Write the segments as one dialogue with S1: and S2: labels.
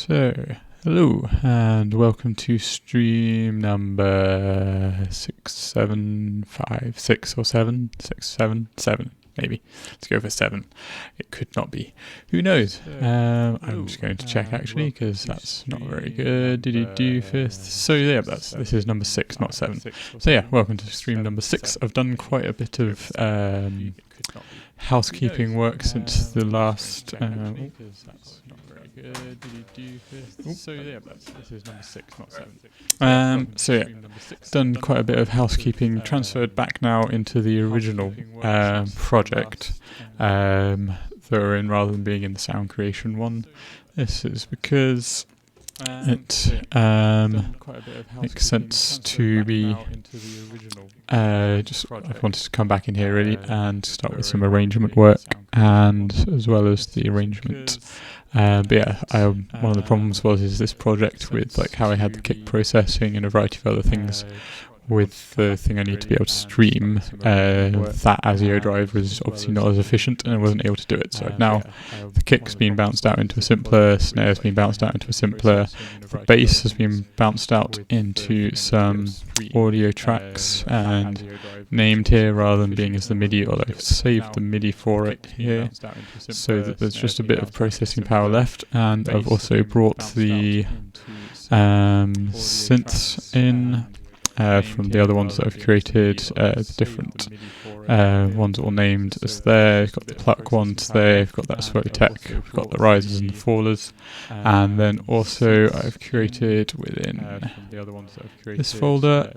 S1: So, hello and welcome to stream number 675, 6 or 7, 6, 7, 7 maybe. Let's go for 7. It could not be. Who knows? I'm just going to check actually because that's not very good. Fifth. So yeah, this is number 6, not 7. So yeah, welcome to stream number 6. I've done quite a bit of housekeeping work since the last. So yeah, this is number 6, not 7. So yeah, done quite a bit of housekeeping. Transferred back now into the original project that we're in, rather than being in the sound creation one. This is because it makes sense to be I wanted to come back in here really and start with some arrangement work, and as well as the arrangement. But yeah, one of the problems is this project with like how I had the kick processing and a variety of other things with the thing I need to be able to stream. That ASIO drive was obviously not as efficient and I wasn't able to do it. So now the kick's been bounced out into a simpler, snare's been bounced out into a simpler, the bass has been bounced out into some audio tracks and named here rather than being as the MIDI, although I've saved the MIDI for it here so that there's just a bit of processing power left. And I've also brought the synths in from the other ones that I've created, the different ones all named as there. I've got the pluck ones there, I've got that Swirly Tech, I've got the risers and the fallers, and then also I've created within this folder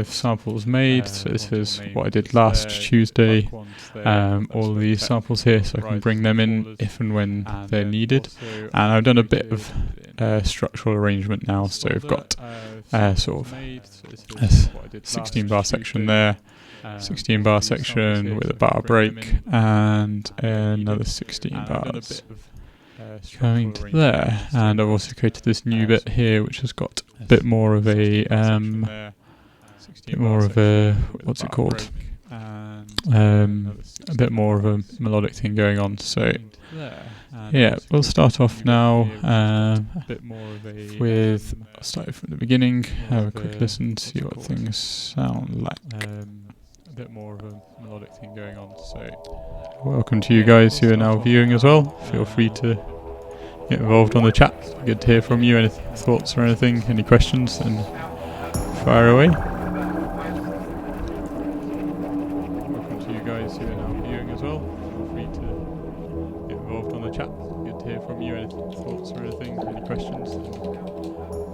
S1: samples made. So this is what I did last Tuesday, all of these samples here, so I can bring them in if and when they're needed. And I've done a bit of structural arrangement now, so I've got sort of a 16 bar section there, 16 bar section with a bar break, and another 16 bars going to there. And I've also created this new bit here which has got a bit more of a what's it called, a bit more of a melodic thing going on. So yeah, we'll start off now with, I'll start from the beginning, have a quick listen, see what things sound like. A bit more of a melodic thing going on. So welcome to you guys who are now viewing as well. Feel free to get involved on the chat. Good to hear from you. Any thoughts or anything, any questions, then fire away. Welcome to you guys who are now viewing as well. Feel free to get involved on the chat. Good to hear from you. Any thoughts or anything, any questions, then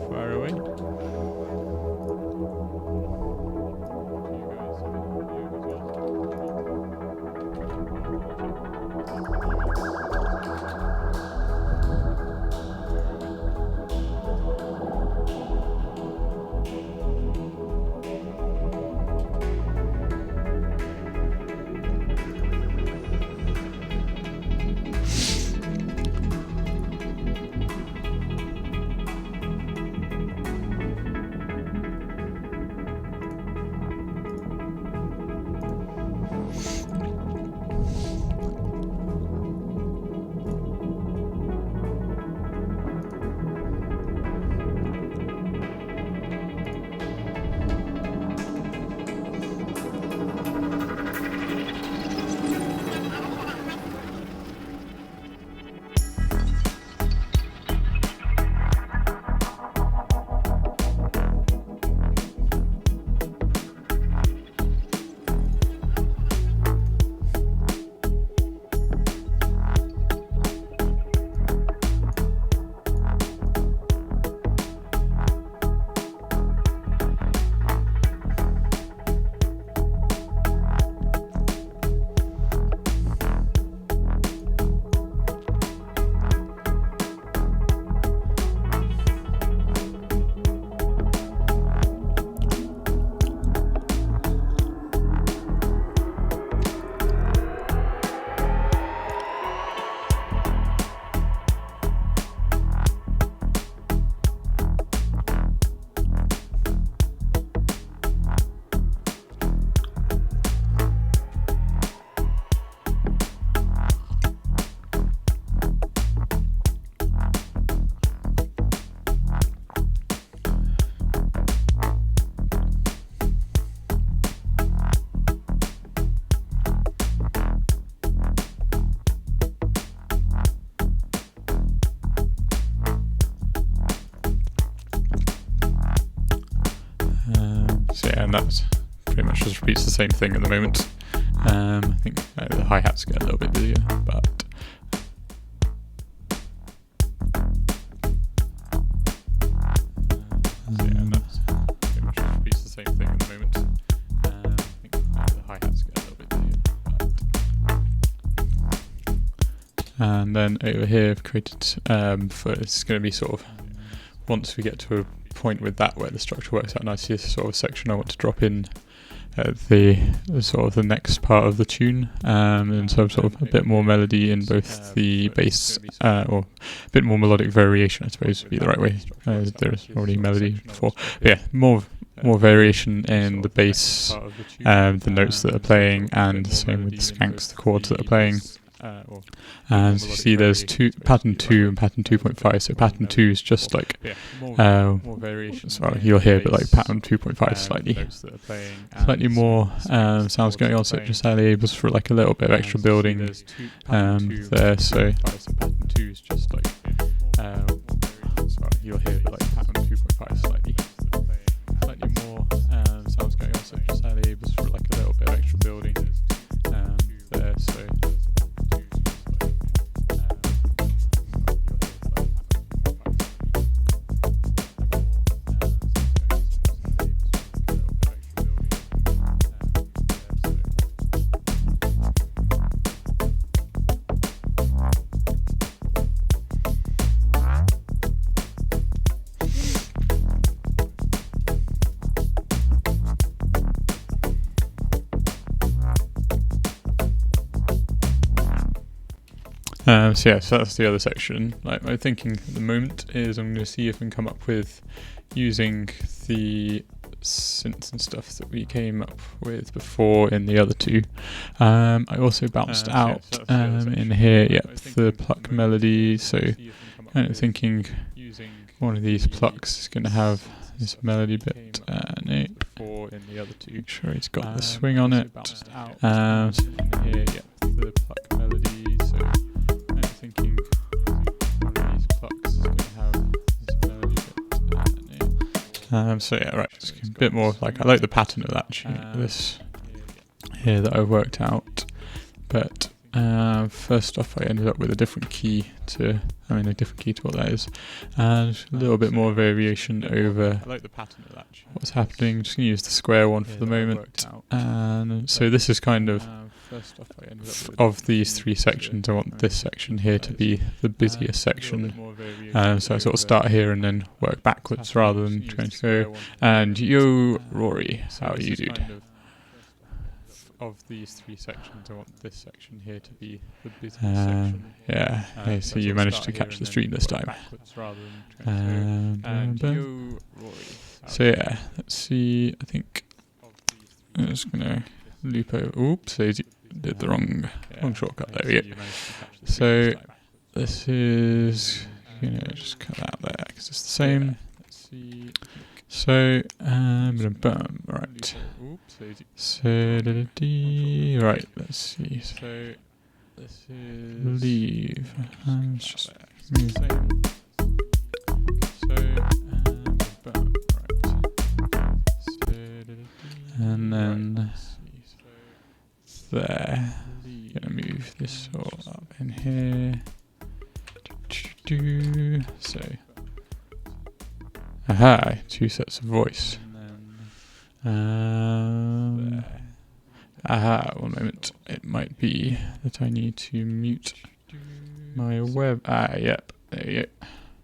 S1: fire away. So yeah, and that pretty much just repeats the same thing at the moment. I think the hi-hats get a little bit busier, but so yeah, and that pretty much just repeats the same thing at the moment. I think the hi-hats get a little bit busier, but and then over here I've created for it's going to be sort of once we get to a point with that where the structure works out nicely, this is sort of a section I want to drop in the sort of the next part of the tune, and so sort of a bit more melody in both the bass, or a bit more melodic variation, I suppose would be the right way. There's already melody before, but yeah, more variation in the bass, the notes that are playing, and same with the skanks, the chords that are playing. And as you see, there's pattern 2 and pattern 2.5. So pattern 2 is just like so you'll hear a bit like pattern 2.5, slightly more sounds going on. So it just enables for like a little bit of extra building there. So pattern 2 is just like you'll hear a bit like pattern 2.5, slightly more sounds going on. So it just enables for like a little bit of extra building there. So so yeah, so that's the other section. Like my thinking at the moment is I'm going to see if I can come up with using the synths and stuff that we came up with before in the other two. I also bounced out in here, the pluck melody. So kind of thinking one of these plucks is going to have this melody bit. Make sure it's got the swing on it. So in here, the pluck melody. So thinking one of these plucks is going to have this melody bit. So yeah, right, it's a bit more like I like the pattern of that this here that I've worked out, but first off I ended up with a different key to what that is, and a little bit more variation over what's happening. I'm just going to use the square one for the moment, and so this is kind of these three sections, I want this section here to be the busiest section, so I sort of start here and then work backwards rather than trying to go, and yo Rory, how are you, dude? Of these three sections, I want this section here to be the busiest section. Yeah, okay, so you managed to catch the stream this time. So yeah, let's see, I think I'm just going to loop over. Oops, I did the wrong shortcut. There we go. So this is just cut that there because it's the same. So right. So right. Let's see. So this is leave. Let's just move. And then there. Gonna move this all up in here. So, aha, two sets of voice. Aha, one moment. It might be that I need to mute my web. Yep. There you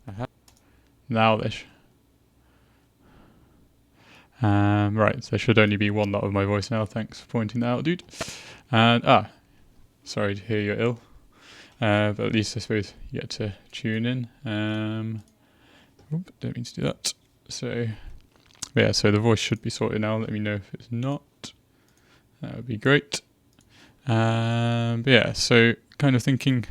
S1: go. Now this. Right, so there should only be one lot of my voice now. Thanks for pointing that out, dude. And sorry to hear you're ill. But at least I suppose you get to tune in. Don't mean to do that. So yeah, so the voice should be sorted now. Let me know if it's not. That would be great. But yeah, so kind of thinking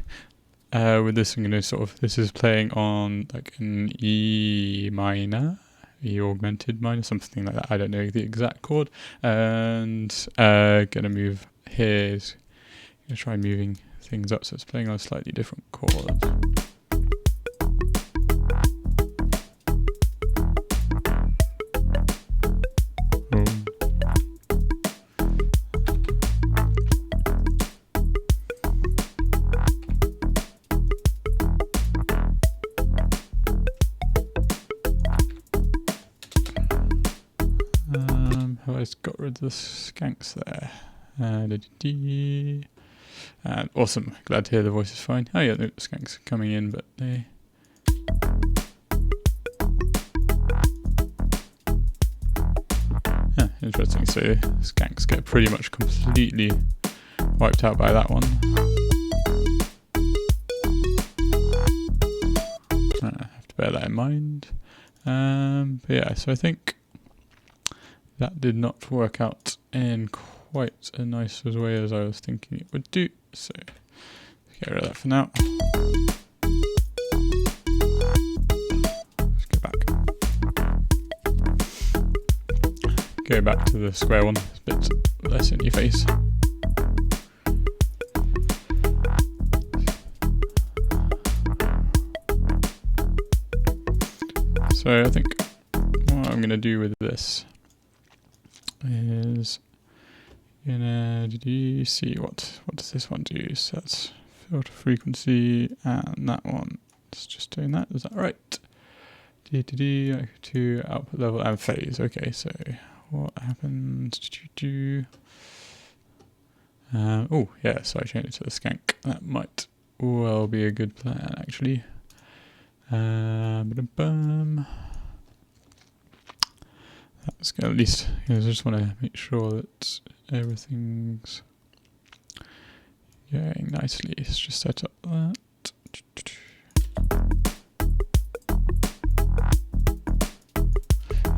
S1: with this, I'm going to this is playing on like an E minor, E augmented minor, something like that. I don't know the exact chord. And gonna move here. Gonna try moving things up so it's playing on a slightly different chord. Boom. just got rid of the skanks there. Awesome. Glad to hear the voice is fine. Oh yeah, the skanks are coming in, but they... Interesting. So skanks get pretty much completely wiped out by that one. I have to bear that in mind. But yeah, so I think that did not work out in quite a nice way as I was thinking it would do. So get rid of that for now. Let's go back. Go back to the square one. It's a bit less in your face. So I think what I'm going to do with this is gonna see what does this one do. So that's filter frequency, and that one it's just doing that. Is that right? To output level and phase. Okay, so what happens? Oh yeah, so I changed it to the skank. That might well be a good plan actually. That's good. At least I just want to make sure that everything's going nicely. Let's just set up that.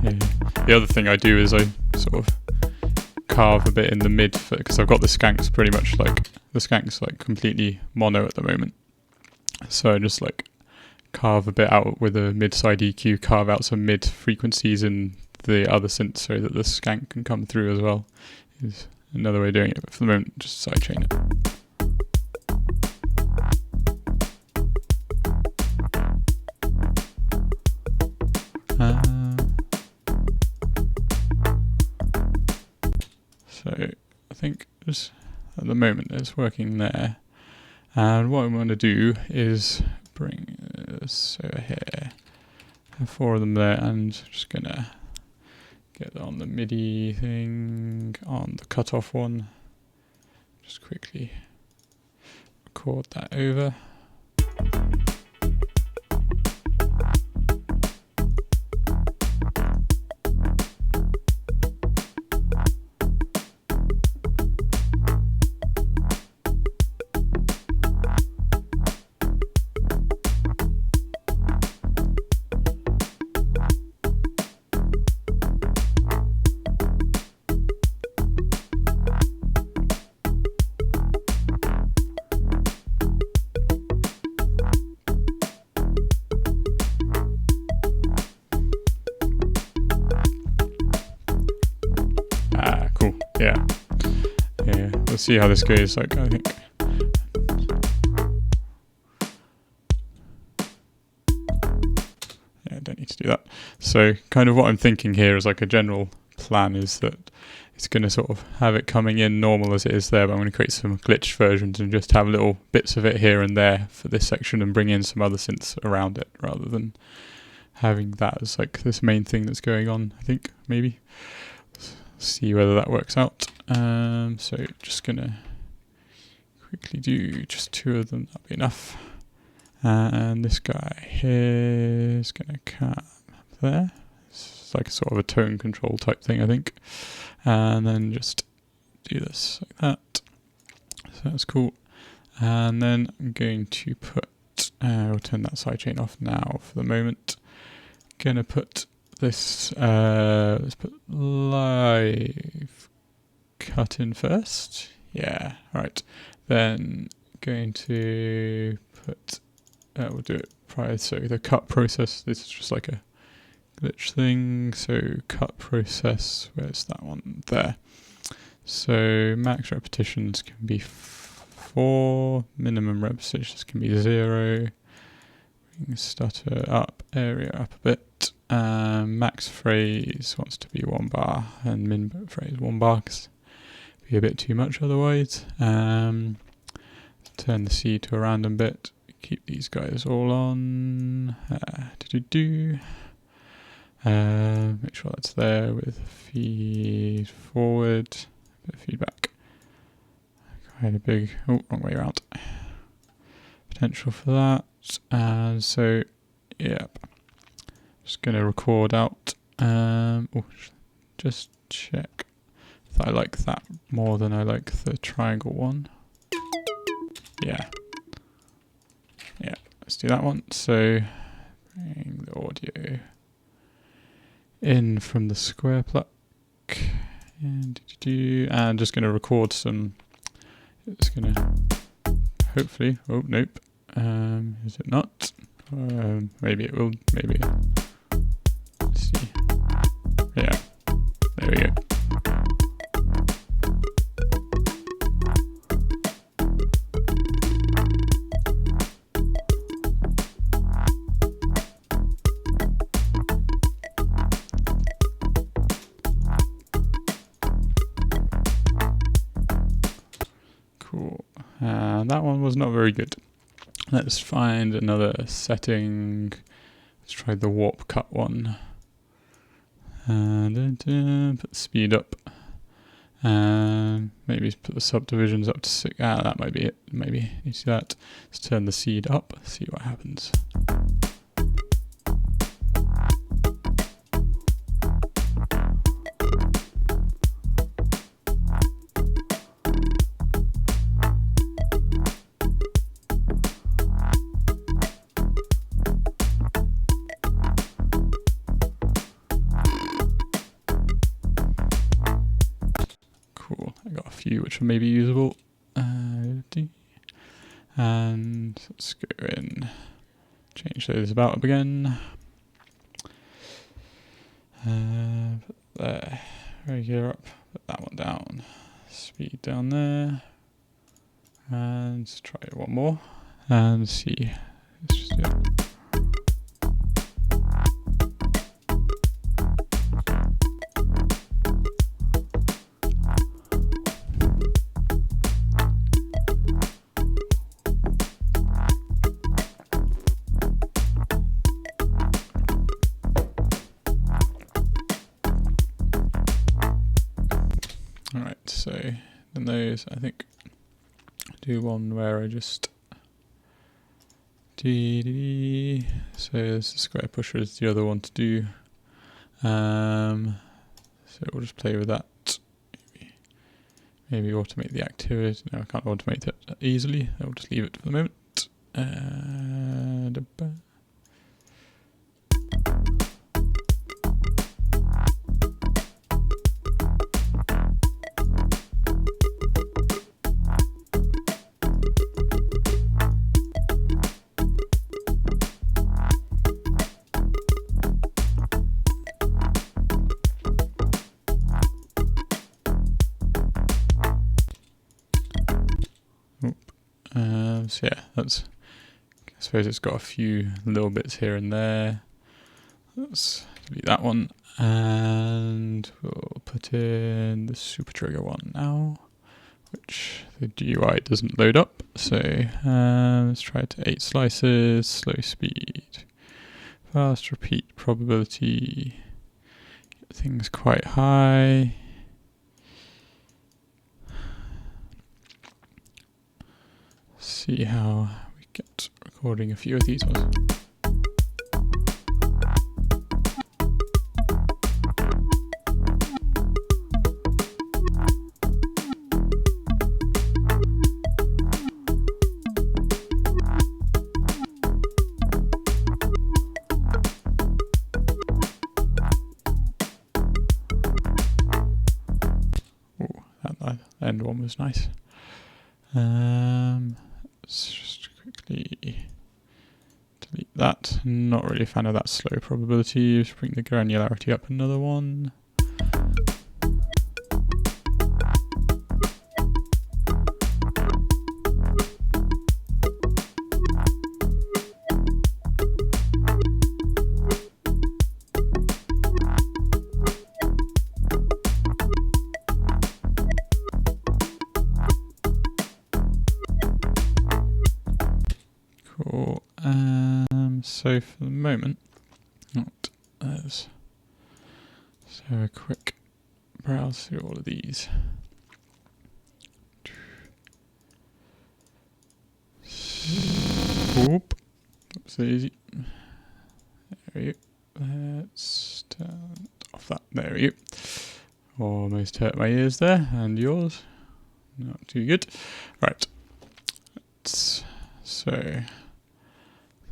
S1: Yeah. The other thing I do is I sort of carve a bit in the mid because I've got the skanks pretty much like completely mono at the moment. So I just like carve a bit out with a mid side EQ, carve out some mid frequencies in the other synth so that the skank can come through as well. Is another way of doing it, but for the moment just sidechain it. So I think just at the moment it's working there, and what I'm going to do is bring this over here, have 4 of them there, and just gonna get on the MIDI thing on the cutoff one. Just quickly record that over. Cool. Yeah. We'll see how this goes. Like, I think. Yeah, don't need to do that. So, kind of what I'm thinking here is like a general plan is that it's going to sort of have it coming in normal as it is there, but I'm going to create some glitched versions and just have little bits of it here and there for this section and bring in some other synths around it rather than having that as like this main thing that's going on. I think maybe. See whether that works out. So just gonna quickly do just 2 of them, that'll be enough. And this guy here is gonna come up there. It's like a sort of a tone control type thing, I think. And then just do this like that. So that's cool. And then I'm going to put, we'll turn that sidechain off now for the moment. Gonna put this, let's put live cut in first. Yeah, right. Then going to put, we'll do it prior. So the cut process, this is just like a glitch thing. So cut process, where's that one? There. So max repetitions can be 4, minimum repetitions can be 0. Bring stutter up, area up a bit. Max phrase wants to be 1 bar, and min phrase 1 bar, because it'd be a bit too much otherwise. Turn the C to a random bit. Keep these guys all on. Make sure that's there with feed forward, bit of feedback. Quite a big, oh, wrong way around. Potential for that. And so, yep. Just going to record out. Just check that I like that more than I like the triangle one. Yeah. Yeah, let's do that one. So, bring the audio in from the square pluck. And just going to record some. It's going to hopefully. Oh, nope. Is it not? Maybe it will. Maybe. Let's see. Yeah. There we go. Cool. That one was not very good. Let's find another setting. Let's try the warp cut one. And put the speed up. And maybe put the subdivisions up to 6. That might be it. Maybe you see that. Let's turn the seed up. See what happens. Cool, I got a few which are maybe usable. And let's go in, change those about up again. Put there, regular up, put that one down, speed down there. And let's try one more and see. Let's just do it. Alright, so then those, I think, do one where I just so there's the square pusher is the other one to do. So we'll just play with that. Maybe automate the activity. No, I can't automate it easily. I'll just leave it for the moment. So yeah, that's. I suppose it's got a few little bits here and there. Let's delete that one, and we'll put in the super trigger one now, which the GUI doesn't load up. So let's try it to 8 slices, slow speed, fast repeat probability. Get things quite high. See how we get recording a few of these ones. Oh, that end one was nice. Let's just quickly delete that. Not really a fan of that slow probability. Just bring the granularity up another one. Cool. So for the moment, there's So a quick browse through all of these. Oop. That's easy. There we go. Let's turn off that. There we go. Almost hurt my ears there, and yours. Not too good. Right. So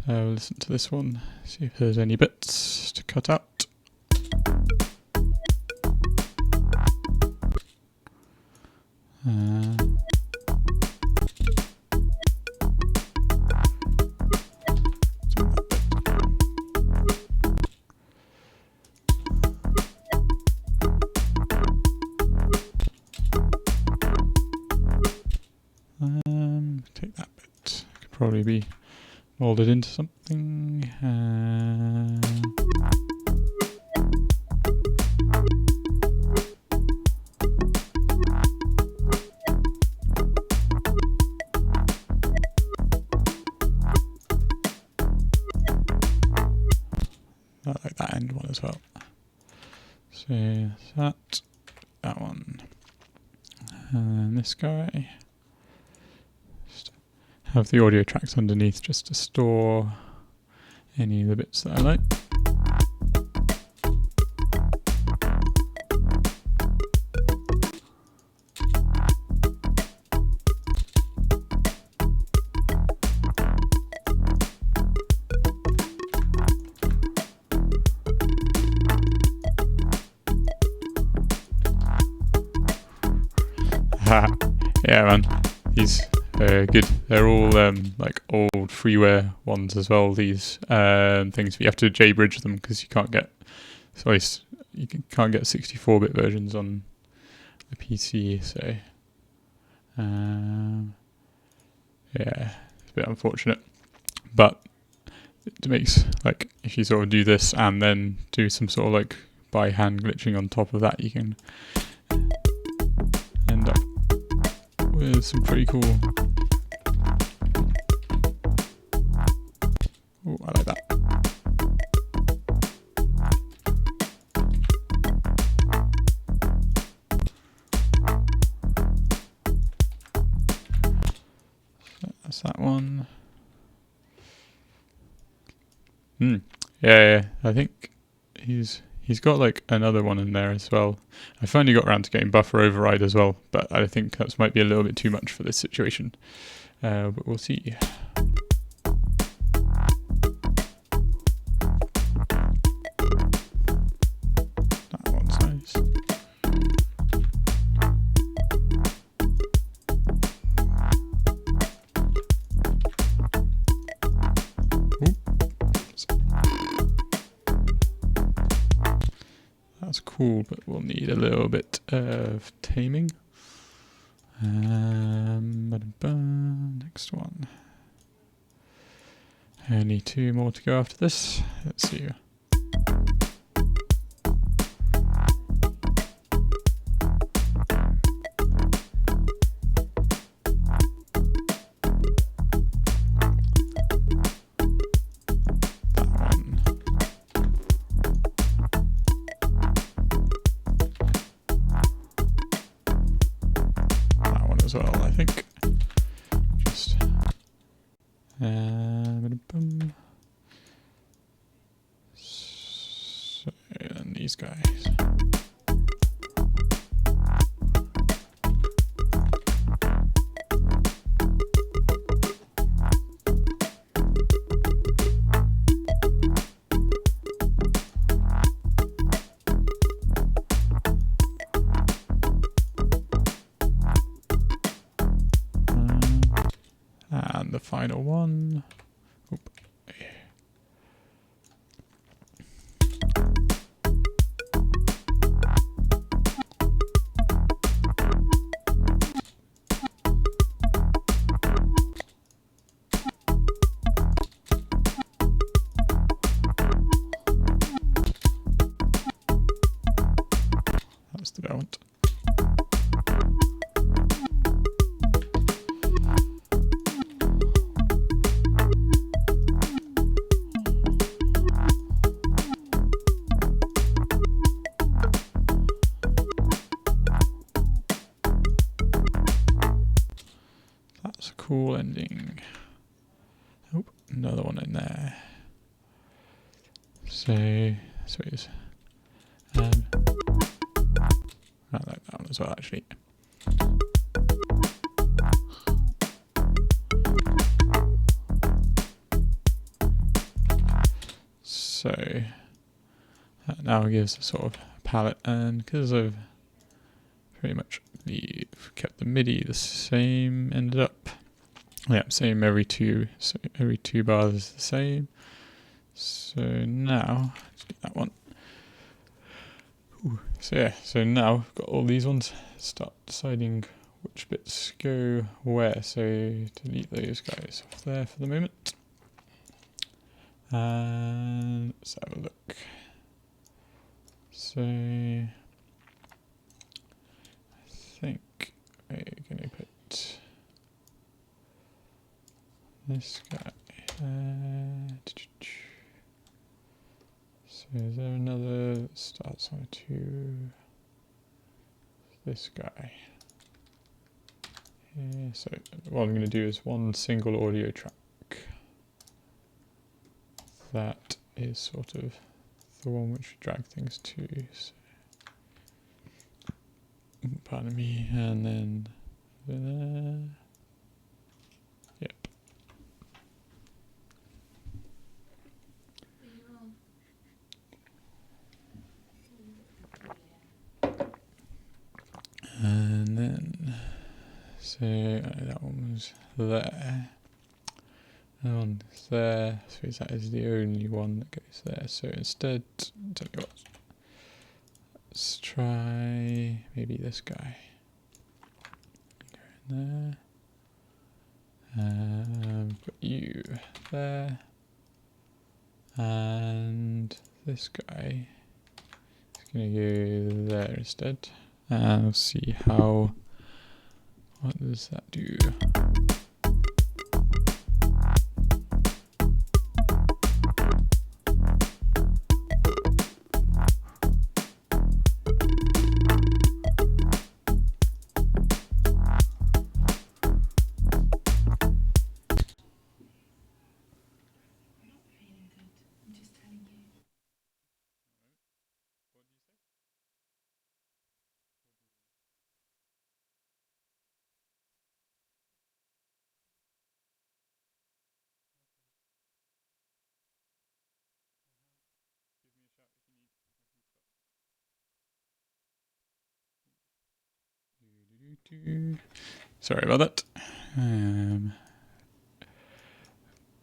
S1: we'll listen to this one, see if there's any bits to cut out. Take that bit. Could probably be molded into something. I like that end one as well. So that one, and this guy. Have the audio tracks underneath just to store any of the bits that I like. Yeah, man, these good. They're all like old freeware ones as well. These things, but you have to JBridge them because you can't get you can't get 64-bit versions on the PC. So yeah, it's a bit unfortunate, but it makes, like, if you sort of do this and then do some sort of like by hand glitching on top of that, you can end up with some pretty cool. Oh, I like that. So that's that one. Yeah, I think he's got like another one in there as well. I finally got around to getting buffer override as well, but I think that might be a little bit too much for this situation. But we'll see. That one's nice. That's cool, but we'll need a little bit of taming. Next one. Only 2 more to go after this. Let's see. As well, I think. Just so, and these guys. And the final one. Oop. That's the belt. cool ending. Oh, another one in there. So, I suppose. I like that one as well, actually. So that now gives a sort of palette, and because I've pretty much kept the MIDI the same, ended up, yeah, same every two, so every 2 bars is the same. So now, let's get that one. Ooh. So yeah, so now I've got all these ones. Start deciding which bits go where. So delete those guys off there for the moment. And let's have a look. So I think we're going to put this guy. So is there another that starts on a 2? This guy. Yeah, so what I'm going to do is one single audio track. That is sort of the one which drag things to. So, pardon me, and then there. Yep. And then, so that one was there. That one's there. So that is the only one that goes there. So instead, tell you what, let's try maybe this guy. Go in there. Put you there. And this guy is going to go there instead. And we'll see how, what does that do? Sorry about that.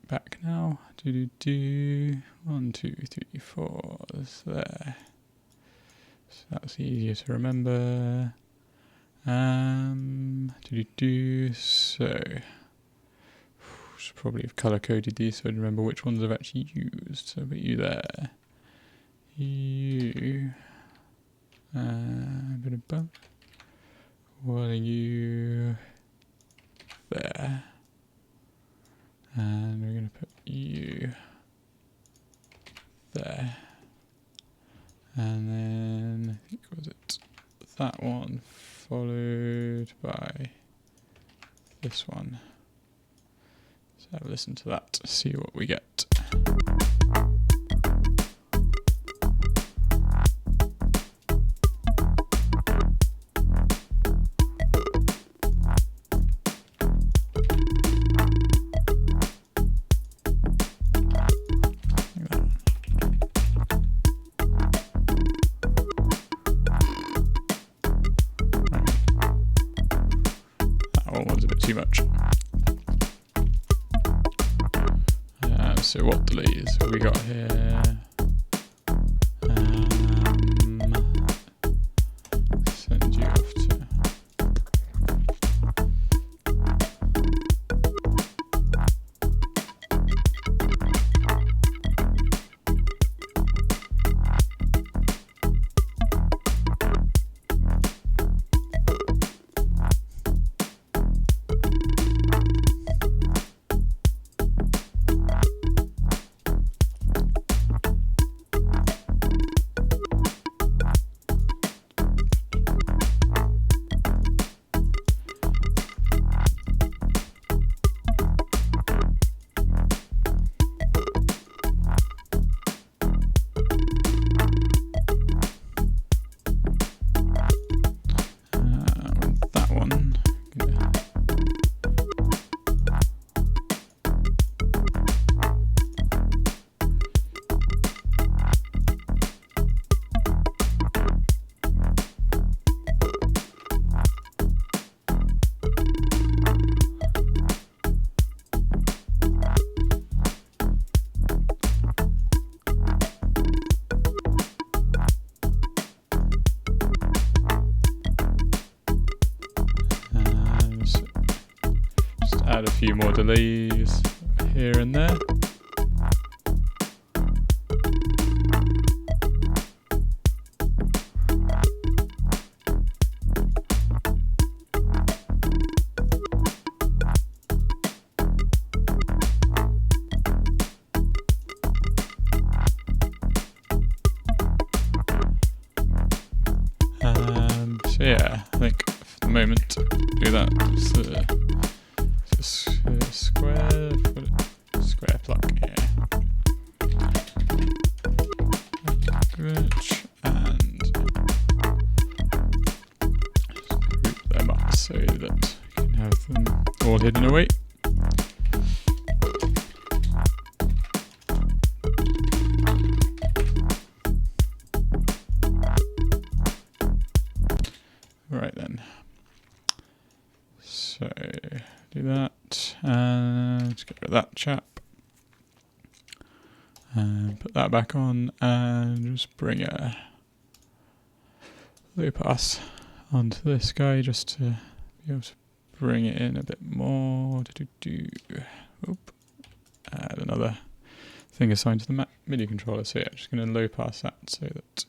S1: Back now. 1, 2, 3, 4. There. So that's easier to remember. So should probably have color coded these so I'd remember which ones I've actually used. So put you there. You. Bit of bump. What are you there? And we're going to put you there. And then, I think, was it that one followed by this one. So have a listen to that, see what we get. Too much. So what delays have we got here? Send you off to. few more delays here and there. So yeah, I think for the moment, do that. Square pluck, yeah. Glitch, and group them up so that you can have them all hidden away. Right then, so do that, and get rid of that chap, and put that back on, and just bring a low pass onto this guy just to be able to bring it in a bit more. Oop. Add another thing assigned to the MIDI controller, so yeah, just going to low pass that so that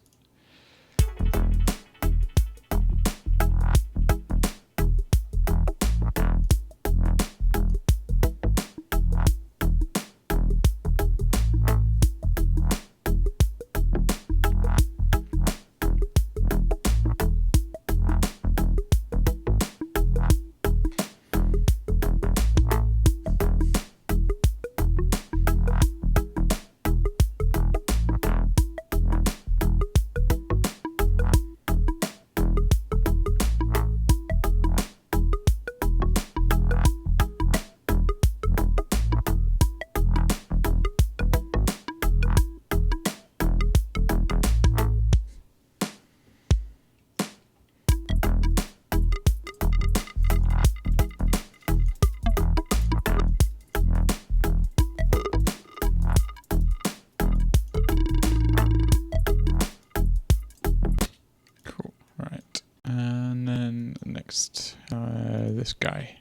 S1: this guy,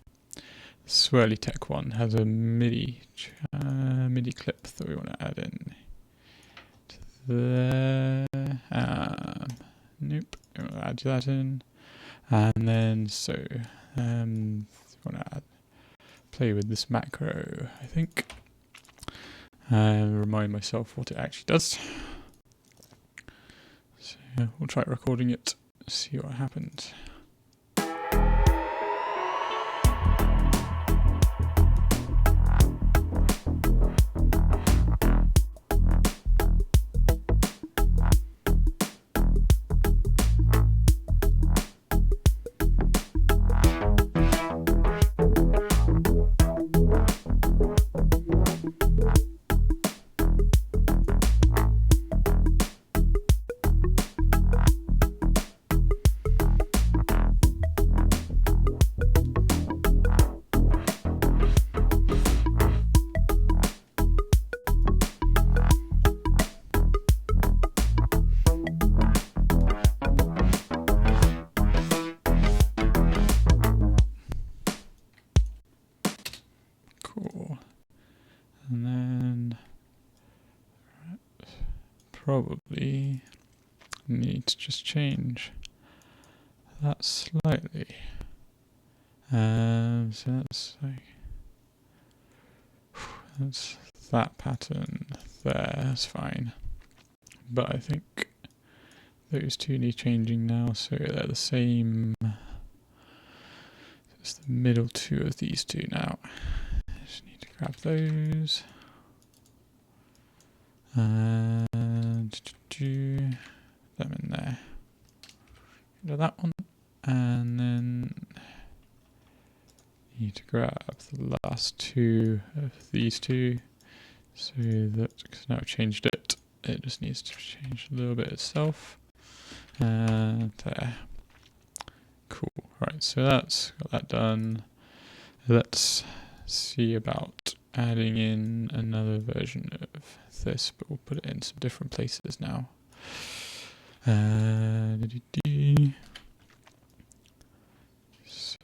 S1: Swirly Tech one, has a MIDI clip that we want to add in to there. Nope, we want to add that in, and then so we want to play with this macro, I think, and remind myself what it actually does. So we'll try recording it, see what happens. Cool. And then probably need to just change that slightly. So that's like that's that pattern there. That's fine. But I think those two need changing now, so they're the same. It's the middle two of these two now. Just need to grab those and do them in there. Do that one, and then need to grab the last two of these two, so that because now I've changed it, it just needs to change a little bit itself. And there. Cool. Right, so that's got that done. Let's see about adding in another version of this, but we'll put it in some different places now. So.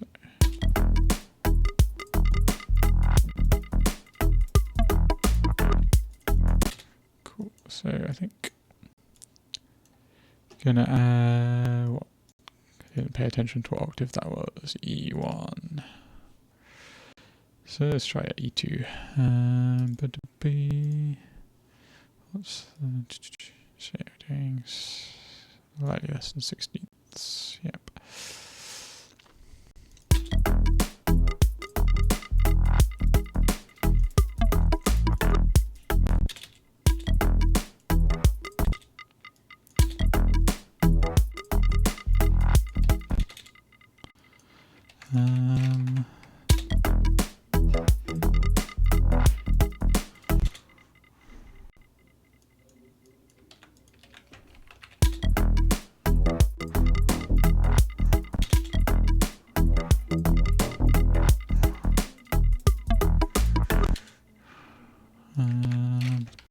S1: So I think gonna add what? I didn't pay attention to what octave that was. E1. So let's try E2. But what's so we're doing slightly less than 16ths. Yep.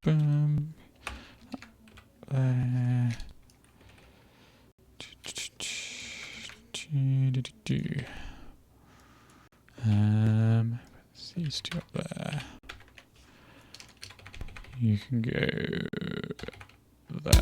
S1: Boom. These two up there. You can go there.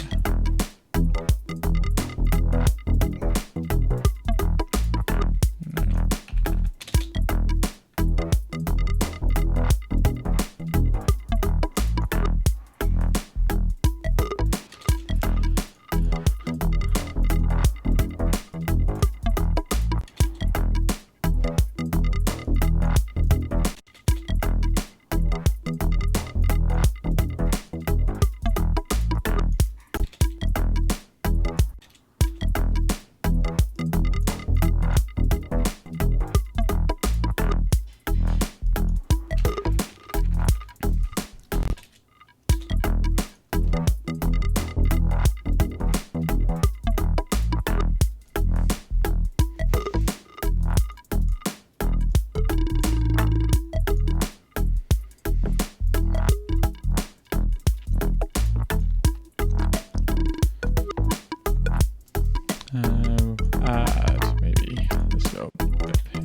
S1: Add maybe this little bit here.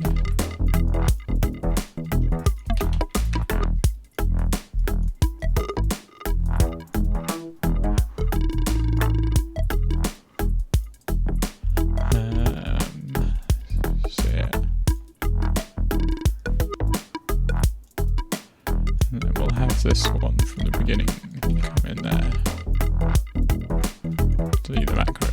S1: So yeah. And then we'll have this one from the beginning come in there. Delete the macro.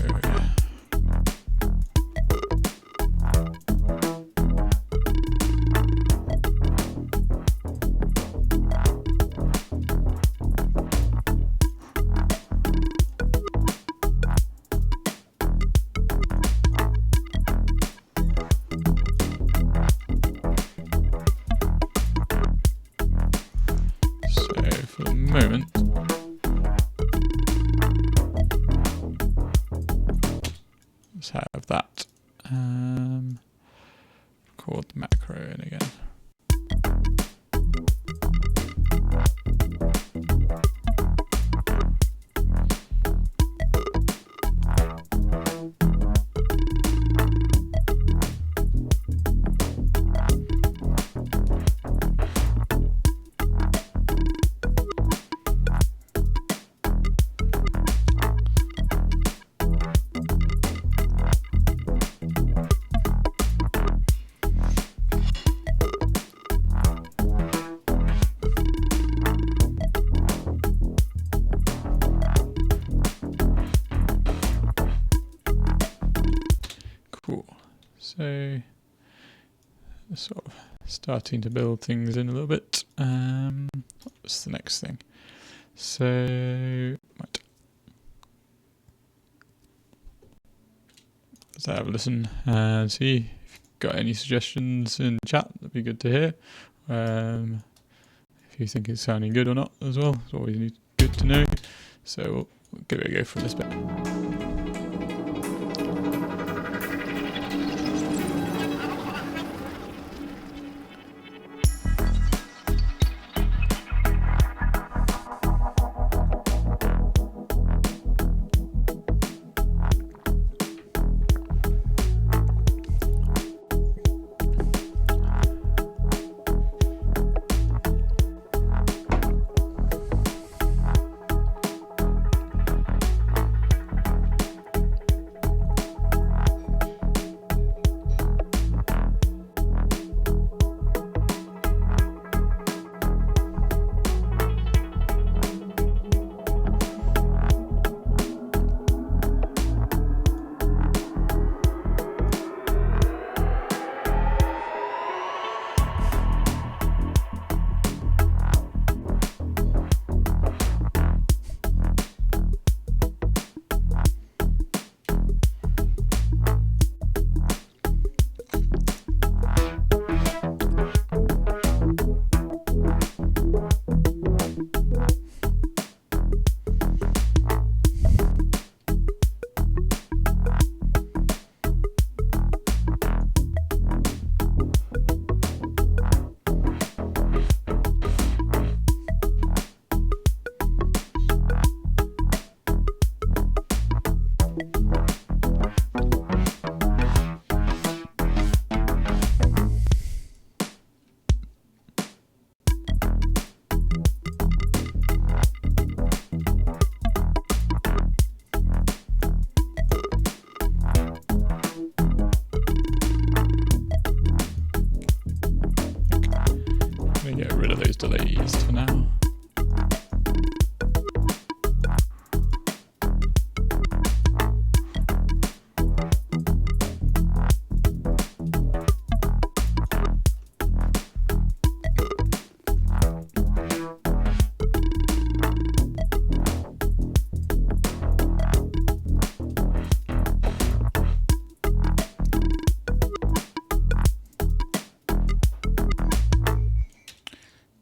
S1: For the moment, let's have that. Record the macro in again. Cool. So sort of starting to build things in a little bit. What's the next thing? So right. Let's have a listen and see if you've got any suggestions in the chat. That'd be good to hear. If you think it's sounding good or not as well, it's always good to know. So we'll give it a go from this bit.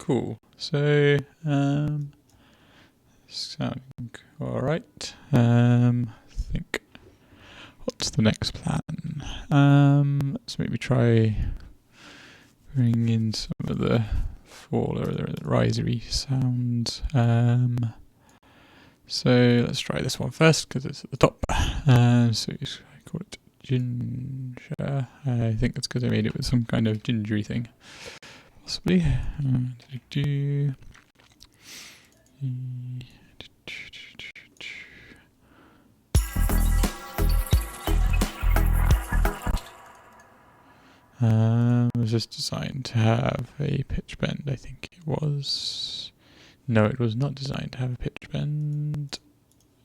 S1: Cool. So, sounding all right. I think. What's the next plan? Let's maybe try bring in some of the faller, the risery sounds. So let's try this one first because it's at the top. So I call it ginger. I think that's because I made it with some kind of gingery thing, possibly. Was this designed to have a pitch bend? I think it was. No, it was not designed to have a pitch bend.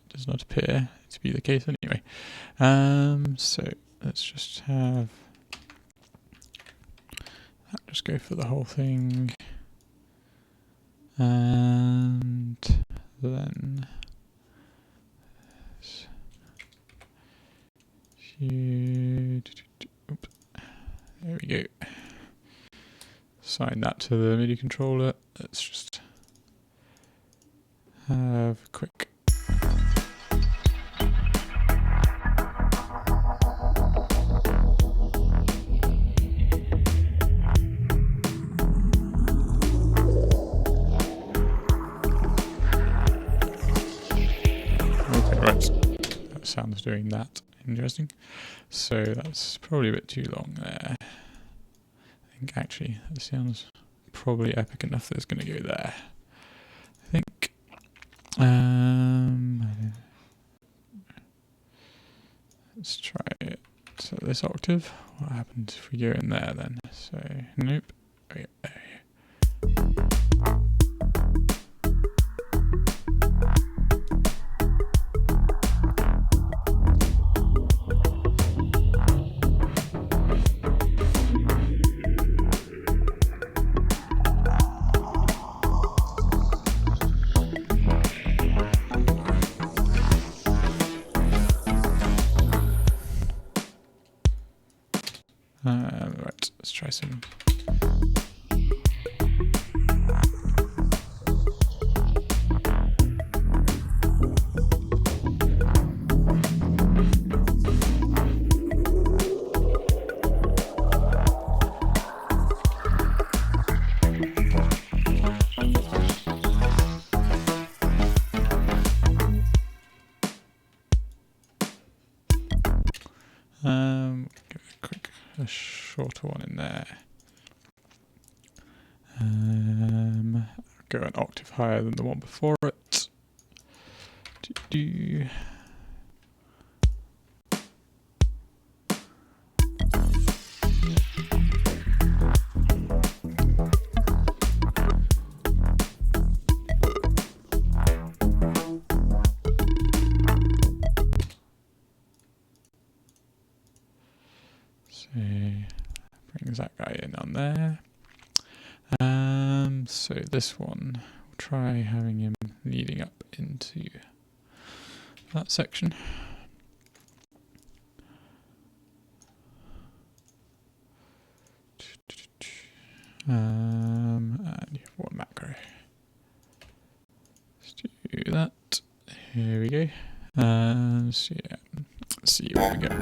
S1: It does not appear to be the case anyway. So let's just have that just go for the whole thing. And then there we go. Assign that to the MIDI controller. Let's just have a quick. Okay, right. That sounds doing that. Interesting. So that's probably a bit too long there. I think actually that sounds probably epic enough that it's going to go there. I think. Let's try it. So this octave. What happens if we go in there then? So nope. Okay, there. Right, let's try some. Give it a shorter one in there. Go an octave higher than the one before it. So brings that guy in on there. So this one, we'll try having him leading up into that section. And you have one macro. Let's do that. Here we go. So yeah, let's see what we get.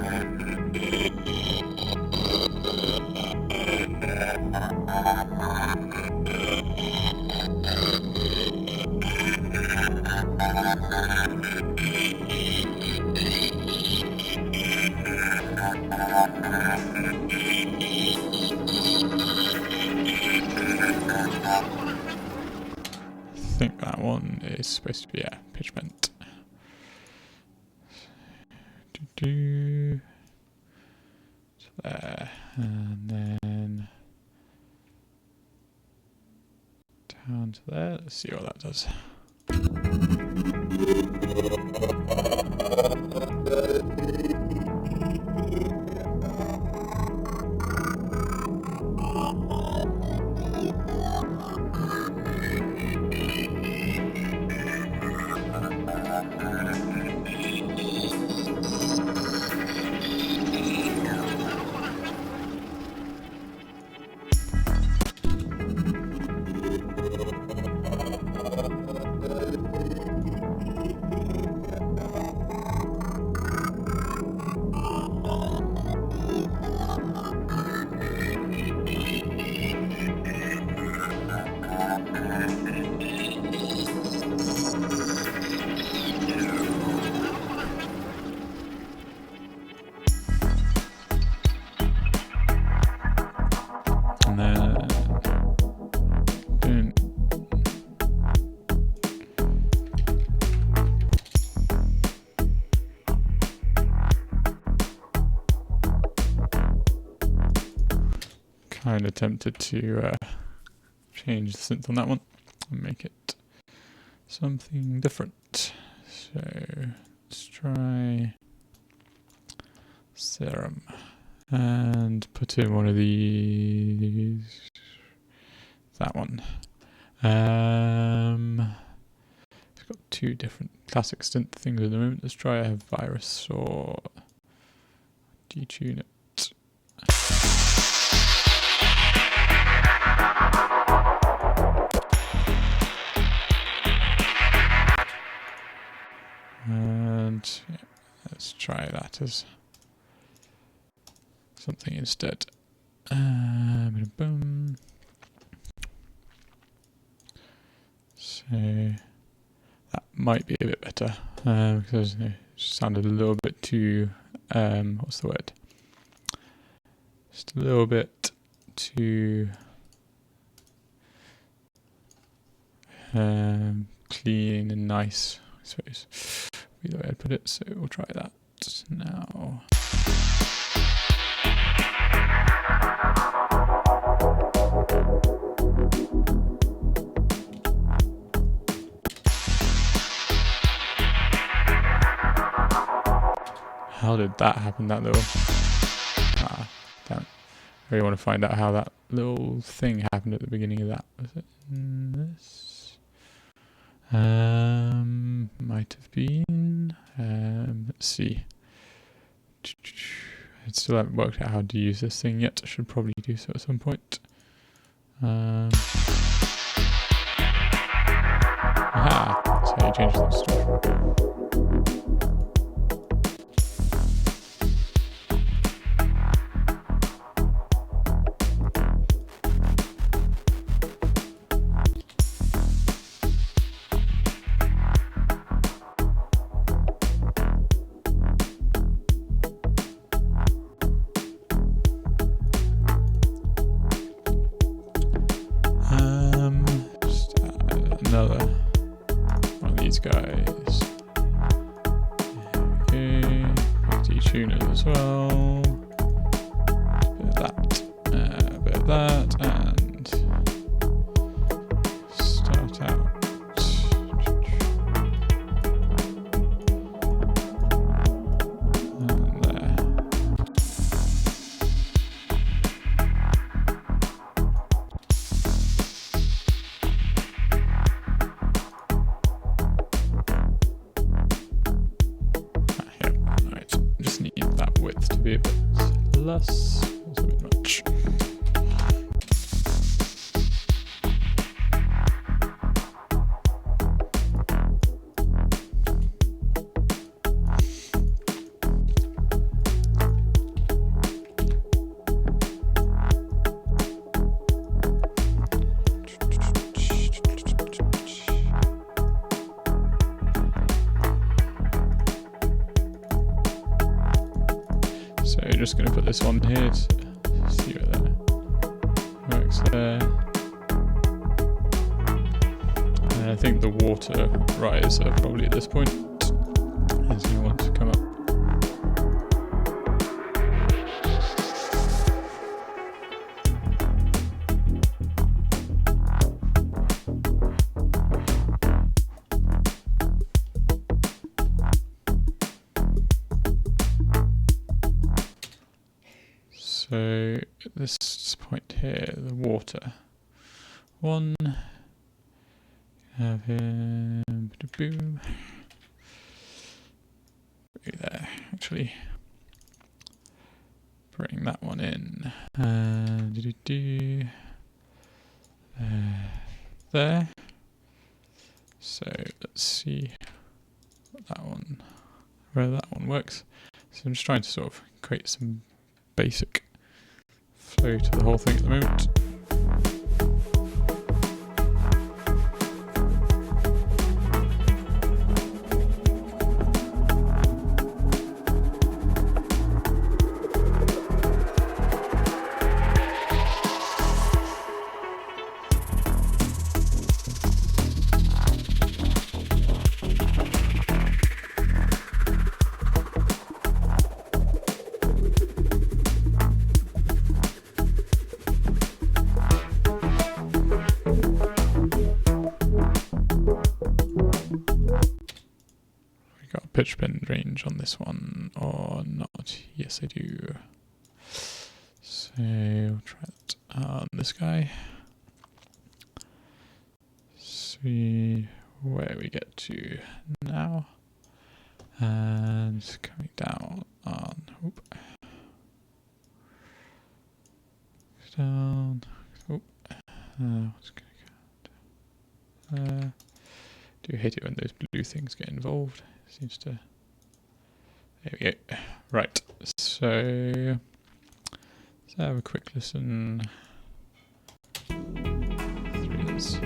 S1: I think that one is supposed to be pitch bent. There, and then down to there. Let's see what that does. kind of tempted to change the synth on that one and make it something different. So let's try serum and put in one of these. That one. It's got two different classic synth things at the moment. Let's try a virus or detune it. And yeah, let's try that as something instead. Boom. So that might be a bit better because it sounded a little bit too what's the word? Just a little bit too clean and nice, I suppose, be the way I'd put it. So we'll try that now. How did that happen, that little... damn it. I really want to find out how that little thing happened at the beginning of that. Was it in this? Might have been. Let's see. I still haven't worked out how to use this thing yet. I should probably do so at some point. Aha! That's how you change the distortion. Another one of these guys. Okay, detune it as well. A bit of that, and start out. And there. Width to be a bit less, it's a bit much. So just going to put this on here to see where that works there. And I think the water riser probably at this point is going to want to come up. So at this point here, the water. One, have him, boom. There, actually. Bring that one in. There. So let's see where that one works. So I'm just trying to sort of create some basic flow to the whole thing at the moment. pitch bend range on this one or not? Yes, I do. So we'll try it on this guy. See where we get to now. And coming down on, down, what's going to do hate it when those blue things get involved. Seems to, there we go. Right, so let's have a quick listen through this.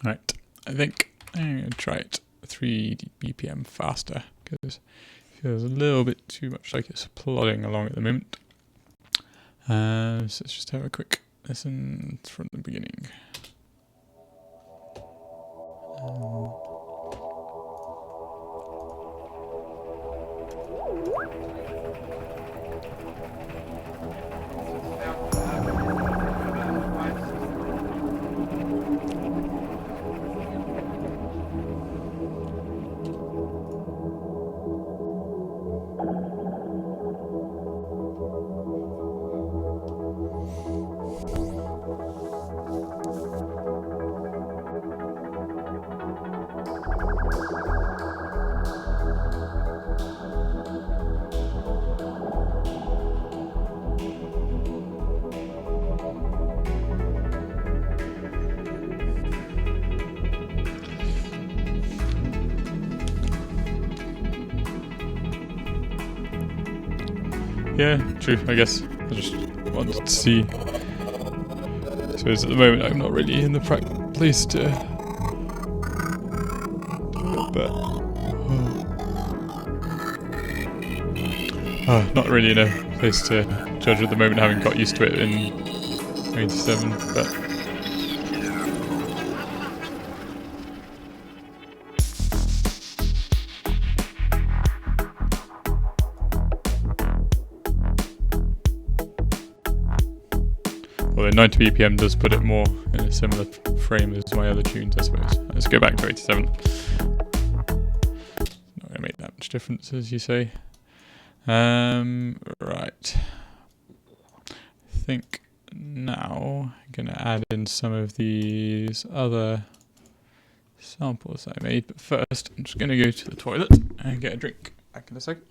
S1: Right, I think I'm going to try it 3 BPM faster because it feels a little bit too much like it's plodding along at the moment. So let's just have a quick listen from the beginning. Yeah, true, I guess. I just wanted to see. So at the moment I'm not really in the place to do it, but not really in a place to judge at the moment, having got used to it in 87, but although 90 BPM does put it more in a similar frame as my other tunes, I suppose. Let's go back to 87. Not going to make that much difference, as you say. Right. I think now I'm going to add in some of these other samples I made, but first I'm just going to go to the toilet and get a drink. back in a second.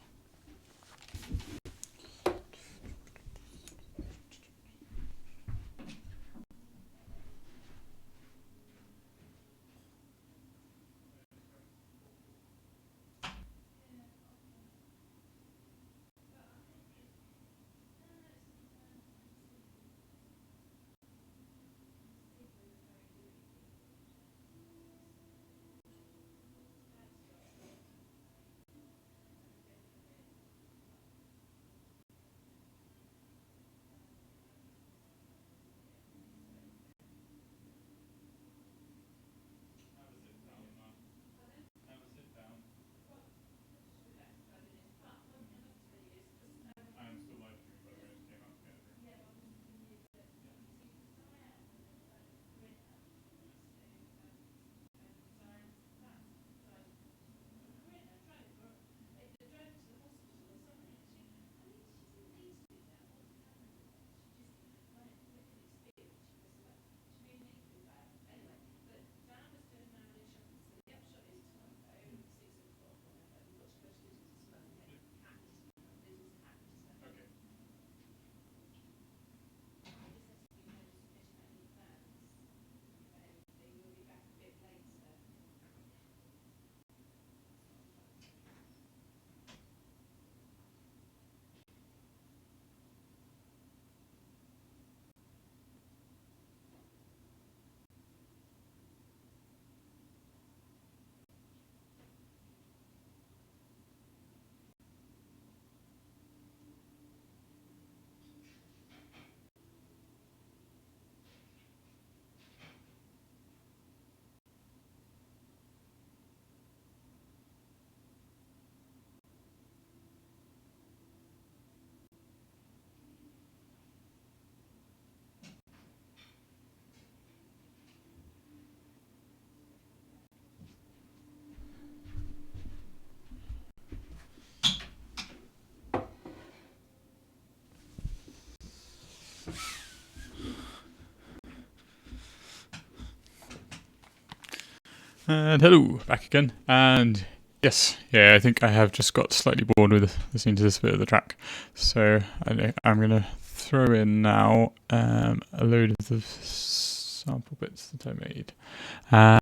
S1: And hello, back again. And yes, I think I have just got slightly bored with listening to this bit of the track. So I'm going to throw in now a load of the sample bits that I made.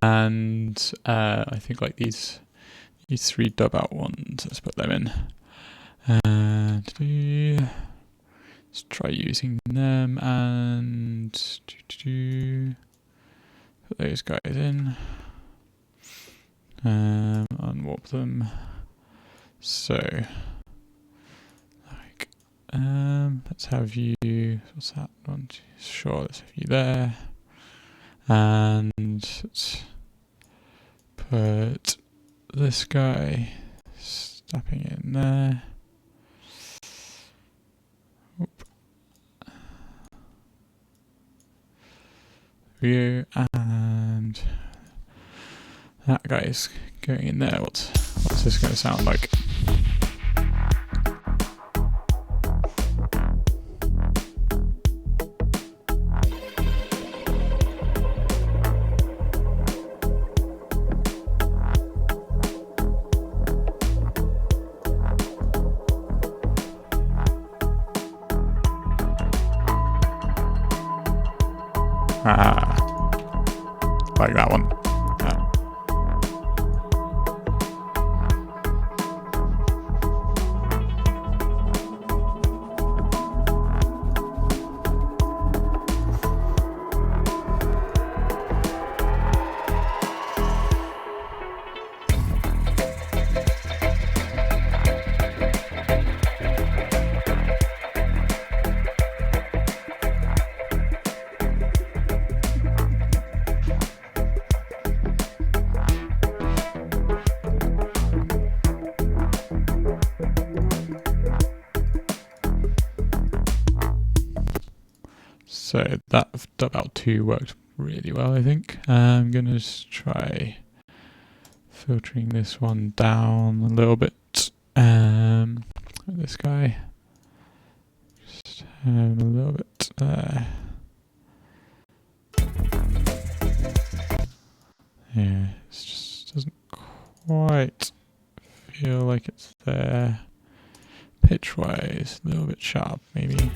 S1: And I think like these 3 dub out ones, let's put them in. And let's try using them and put those guys in. Unwarp them. So, like, let's have you. What's that one? Sure, let's have you there. And let's put this guy stepping in there. Oop. View and that guy is going in there. What's this going to sound like? Like that one. So that dub out 2 worked really well, I think. I'm going to just try filtering this one down a little bit. This guy. Just a little bit there. Yeah, it just doesn't quite feel like it's there. Pitch-wise, a little bit sharp, maybe.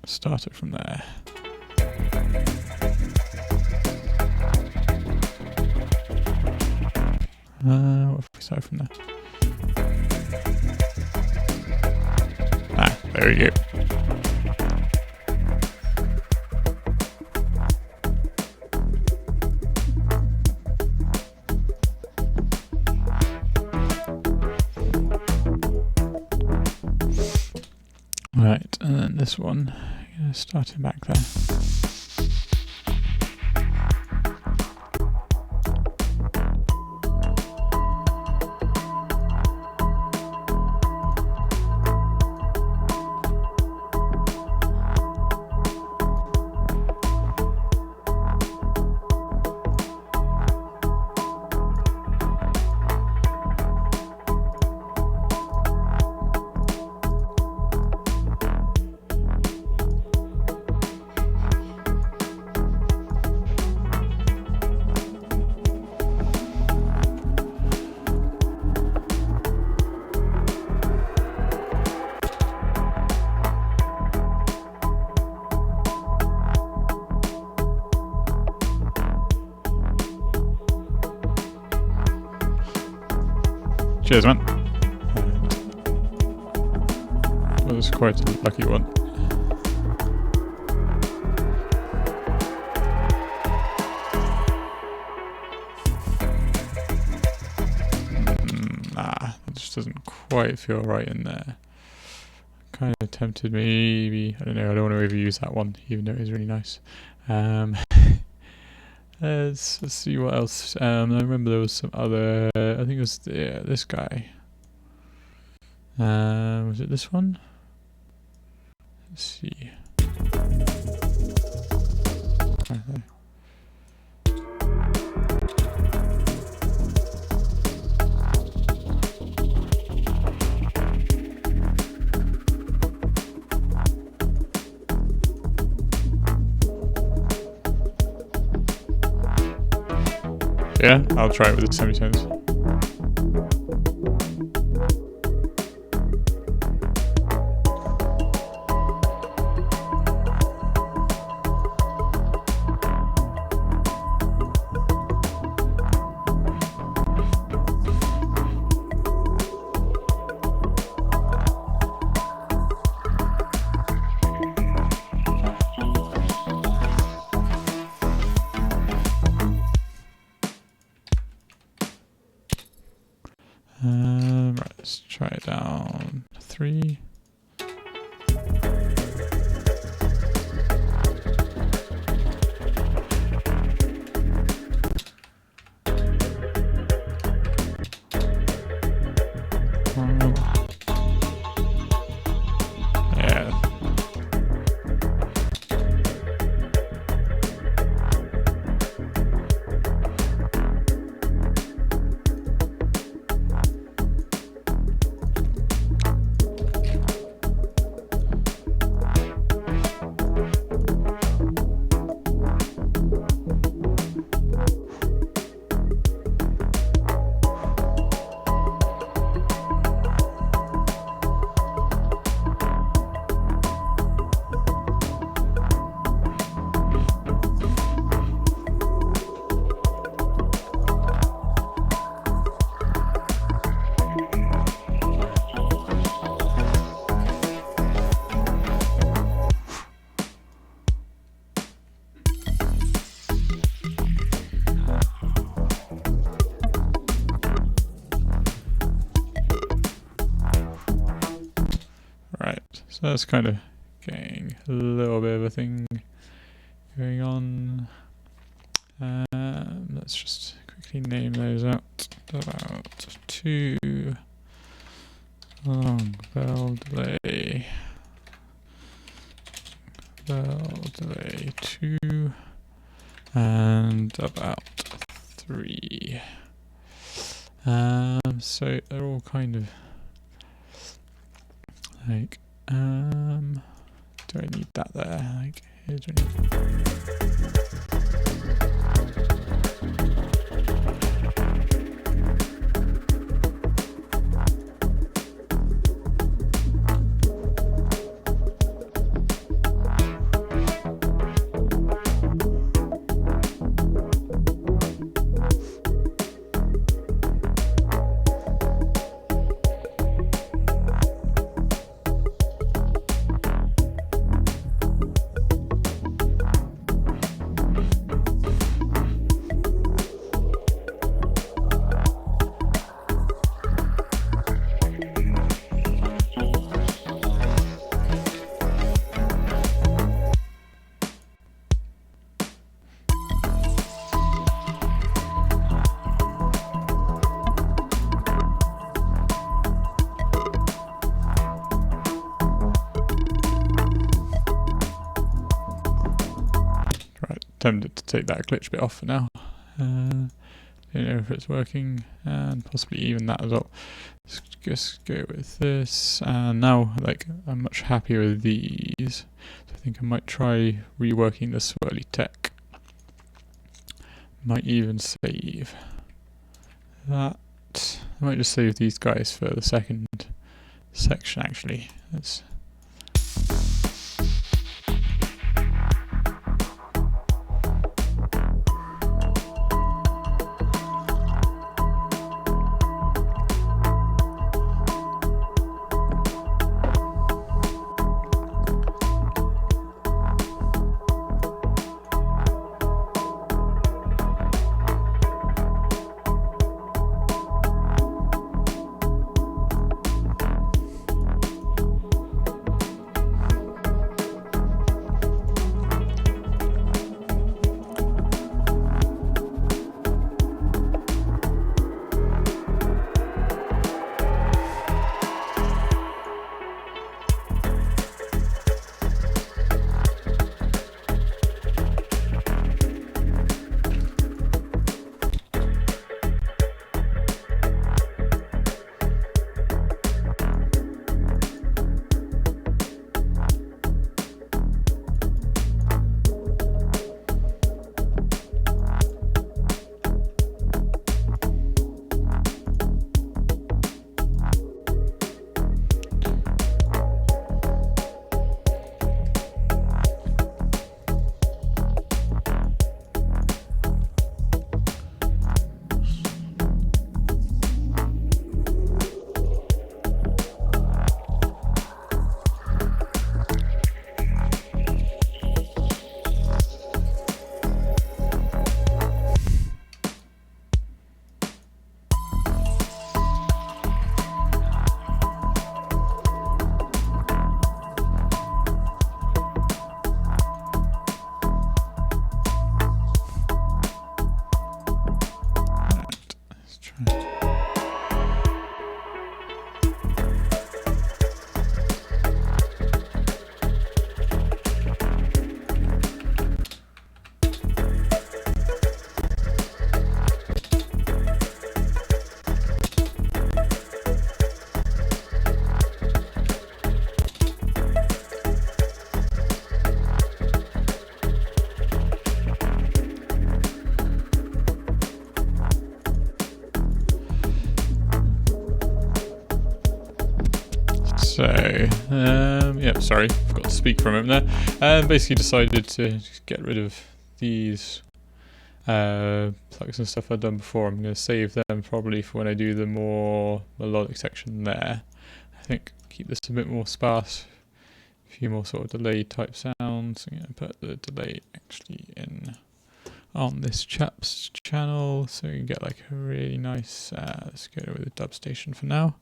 S1: Start it from there. What if we start from there? Ah, there we go. Right, and then this one. Starting back there. Cheers, man. That was quite a lucky one. That just doesn't quite feel right in there. Kind of tempted maybe, I don't know, I don't want to overuse that one, even though it is really nice. Let's see what else. I remember there was some other. I think it was this guy. Was it this one? Let's see. Yeah, I'll try it with the semitones. Right, let's try it down 3. Yeah. So that's kind of getting a little bit of a thing going on. Let's just quickly name those out. About 2 long bell delay delay 2 and about 3. So they're all kind of like, do I need that there? Like, here's tempted to take that glitch bit off for now. Don't know if it's working, and possibly even that as well. Let's just go with this, and now like I'm much happier with these. So I think I might try reworking the swirly tech. Might even save that. I might just save these guys for the second section actually. Let's yeah, sorry, forgot to speak for a moment there. Basically decided to just get rid of these plugs and stuff I've done before. I'm going to save them probably for when I do the more melodic section there. I think keep this a bit more sparse, a few more sort of delay type sounds. I'm going to put the delay actually in on this chap's channel so you can get like a really nice, let's go with the dub station for now.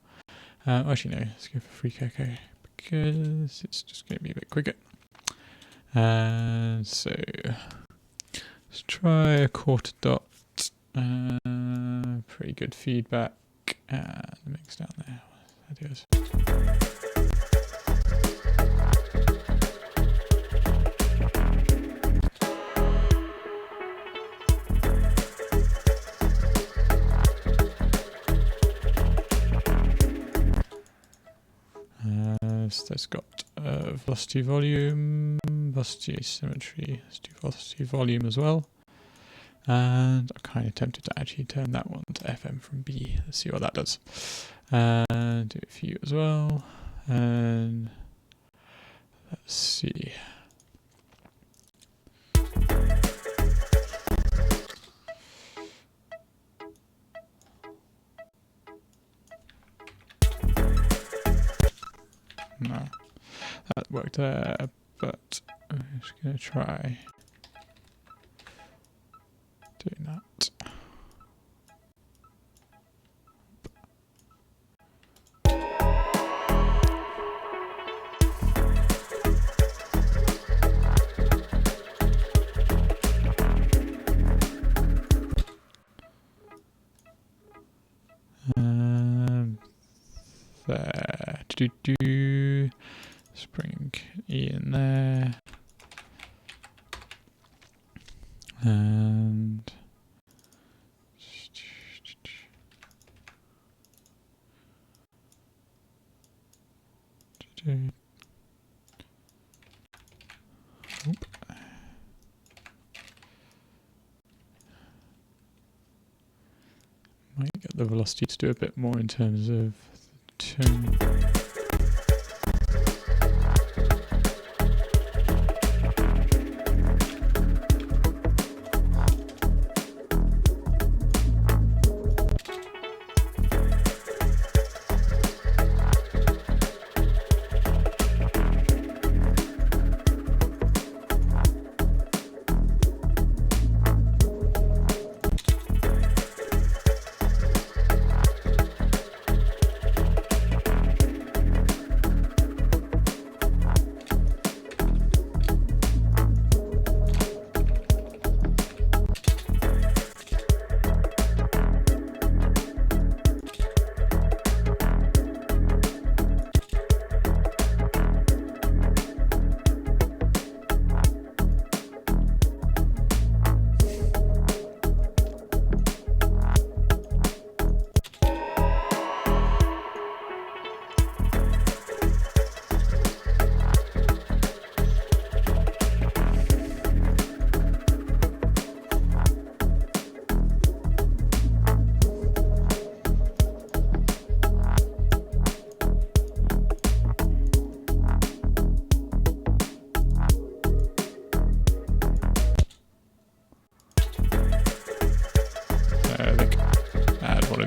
S1: Actually no, let's go for free cocoa because it's just going to be a bit quicker. And so let's try a quarter dot. Pretty good feedback. And mix down there. That is. velocity volume, velocity asymmetry, let's do velocity volume as well. And I'm kind of tempted to actually turn that one to FM from B. Let's see what that does. And do it for you as well. And let's see. No, that worked there, but I'm just going to try doing that. There, let's bring E in there, and might get the velocity to do a bit more in terms of tone.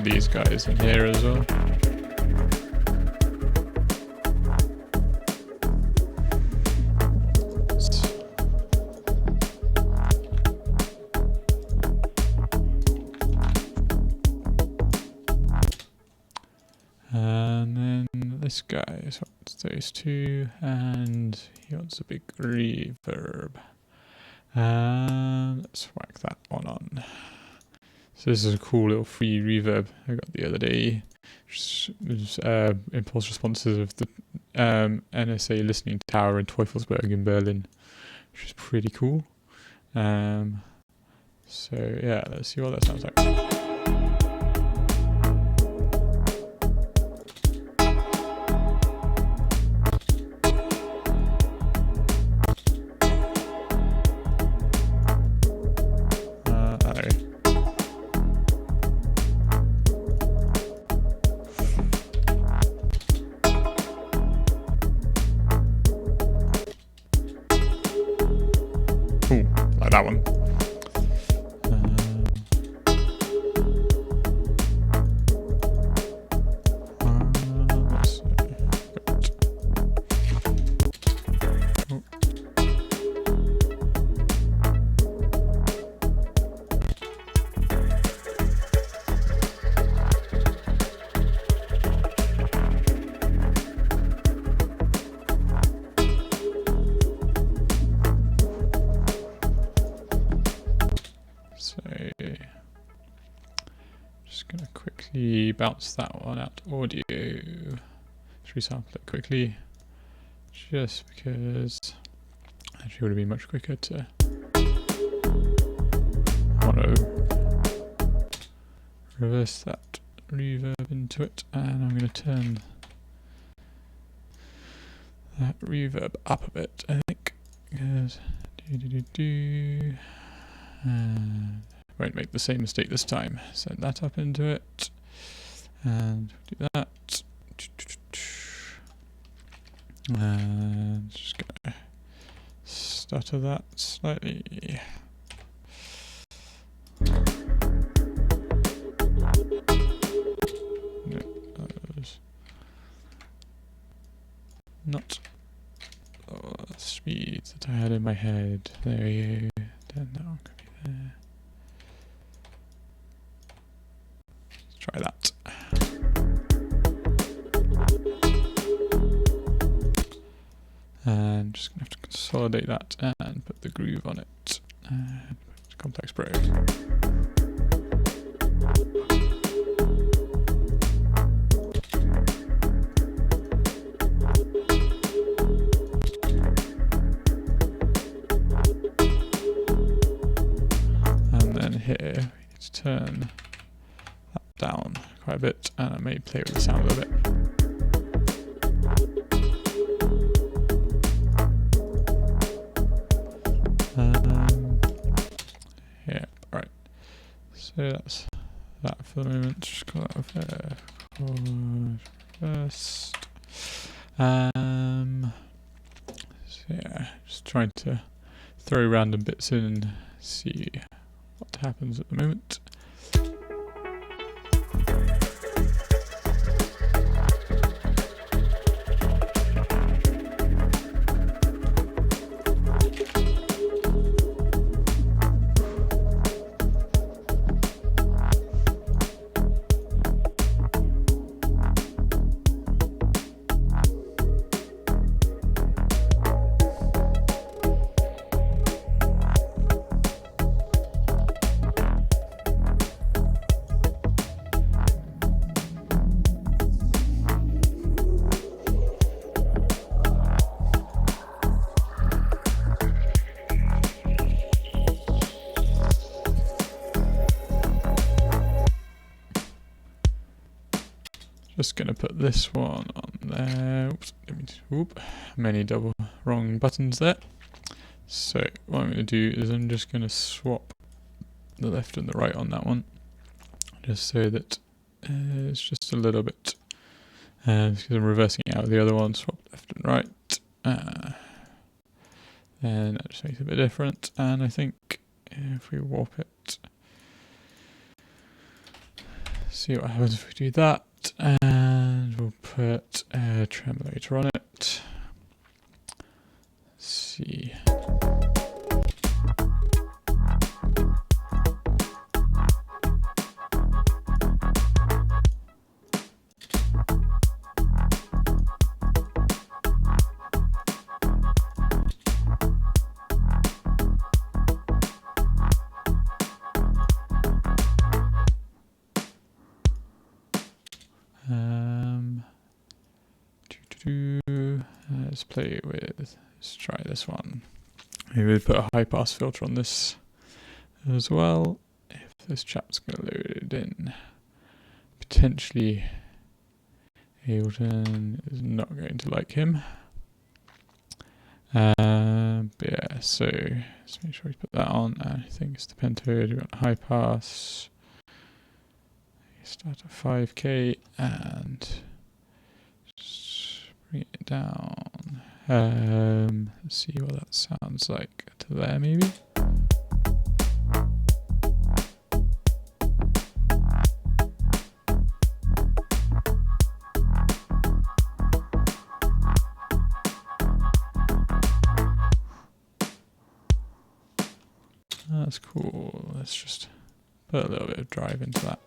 S1: These guys in here as well. And then this guy wants those two, and he wants a big reverb. And let's whack that one on. So this is a cool little free reverb I got the other day. It was impulse responses of the NSA listening tower in Teufelsberg in Berlin, which is pretty cool. So yeah, let's see what that sounds like. Like that one. Just gonna quickly bounce that one out to audio. Let's resample it quickly, just because actually would have been much quicker to reverse that reverb into it, and I'm going to turn that reverb up a bit, I think. Because and won't make the same mistake this time. Set that up into it, and do that. And just gonna stutter that slightly. No, that was not the speeds that I had in my head. There you go. Then that one could be there. Let's try that. And just gonna have to consolidate that and put the groove on it. And Complex Pro. And then here we need to turn that down quite a bit, and I may play with the sound a little bit. Yeah, right. So that's that for the moment. Just call that first. So yeah, just trying to throw random bits in and see what happens at the moment. Just gonna put this one on there. Oops, many double wrong buttons there. So what I'm gonna do is I'm just gonna swap the left and the right on that one, just so that it's just a little bit. Because I'm reversing it out of the other one. Swap left and right. And that just makes it a bit different. And I think if we warp it, see what happens if we do that. And we'll put a tremolator on it. Let's see. Let's play with, let's try this one. Maybe we'll put a high pass filter on this as well. If this chap's going to load it in, potentially Ableton is not going to like him. But yeah, so let's make sure we put that on. I think it's the pentode. We want high pass. Start at 5K and just bring it down. Let's see what that sounds like to there, maybe. That's cool. Let's just put a little bit of drive into that.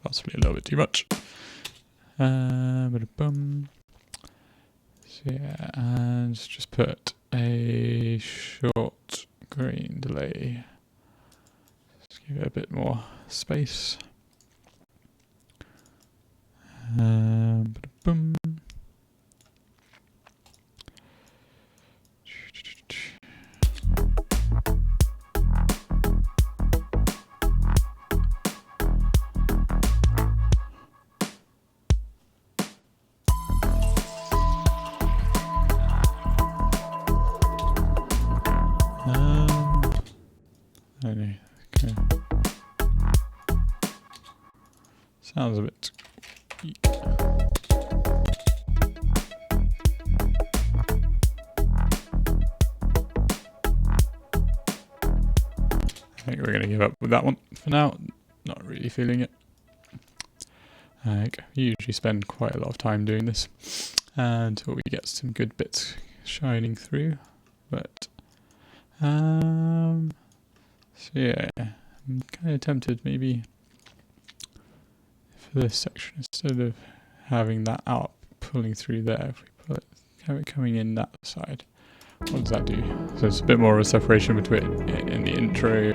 S1: Possibly a little bit too much. So yeah, and just put a short grain delay. Just give it a bit more space. Anyway, okay. Sounds a bit weak. I think we're going to give up with that one for now. Not really feeling it. I usually spend quite a lot of time doing this until we get some good bits shining through. But so yeah, I'm kind of tempted maybe for this section, instead of having that out pulling through there, if we pull it, have it coming in that side. What does that do? So it's a bit more of a separation between in the intro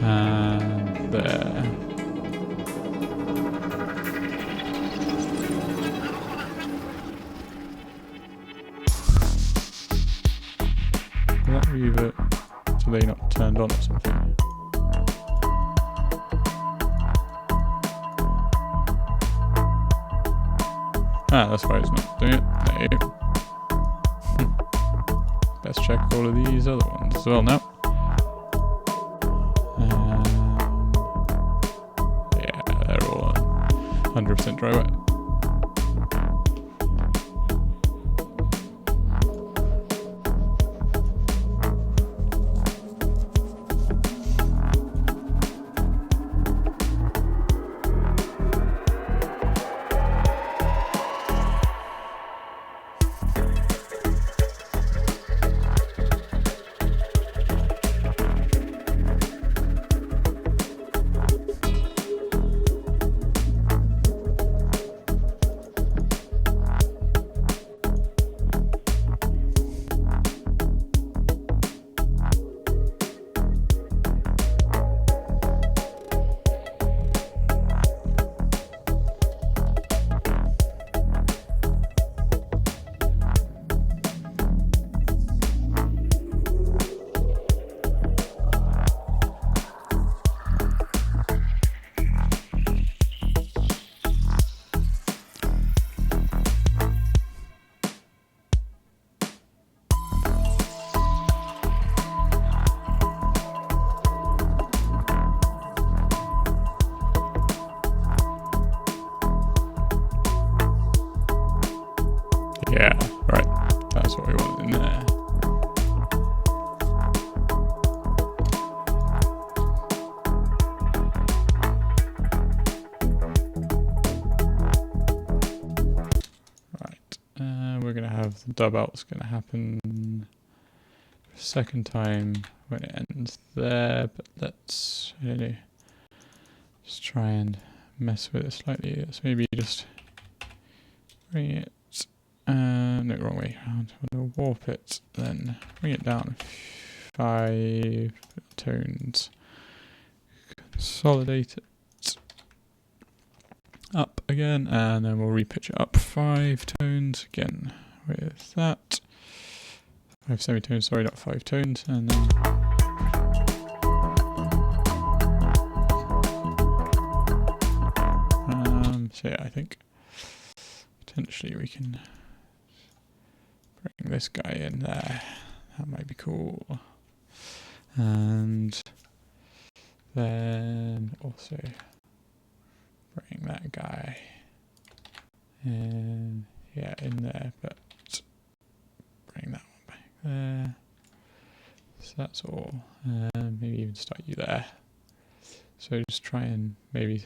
S1: and there. Is that reverb delay not turned on or something? Ah, that's why it's not doing it. There you go. Let's check all of these other ones as well now. Yeah, they're all 100% dry wet. Yeah, right. That's what we want in there. Right. We're going to have the dub out's going to happen second time when it ends there, but let's really just try and mess with it slightly. Let's maybe just bring it. No, wrong way around. We'll warp it, then bring it down 5 tones. Consolidate it up again, and then we'll repitch it up 5 tones again with that. 5 semitones, sorry, not 5 tones, and then so yeah, I think potentially we can bring this guy in there. That might be cool. And then also bring that guy in, yeah, in there, but bring that one back there. So that's all. Maybe even start you there. So just try and maybe,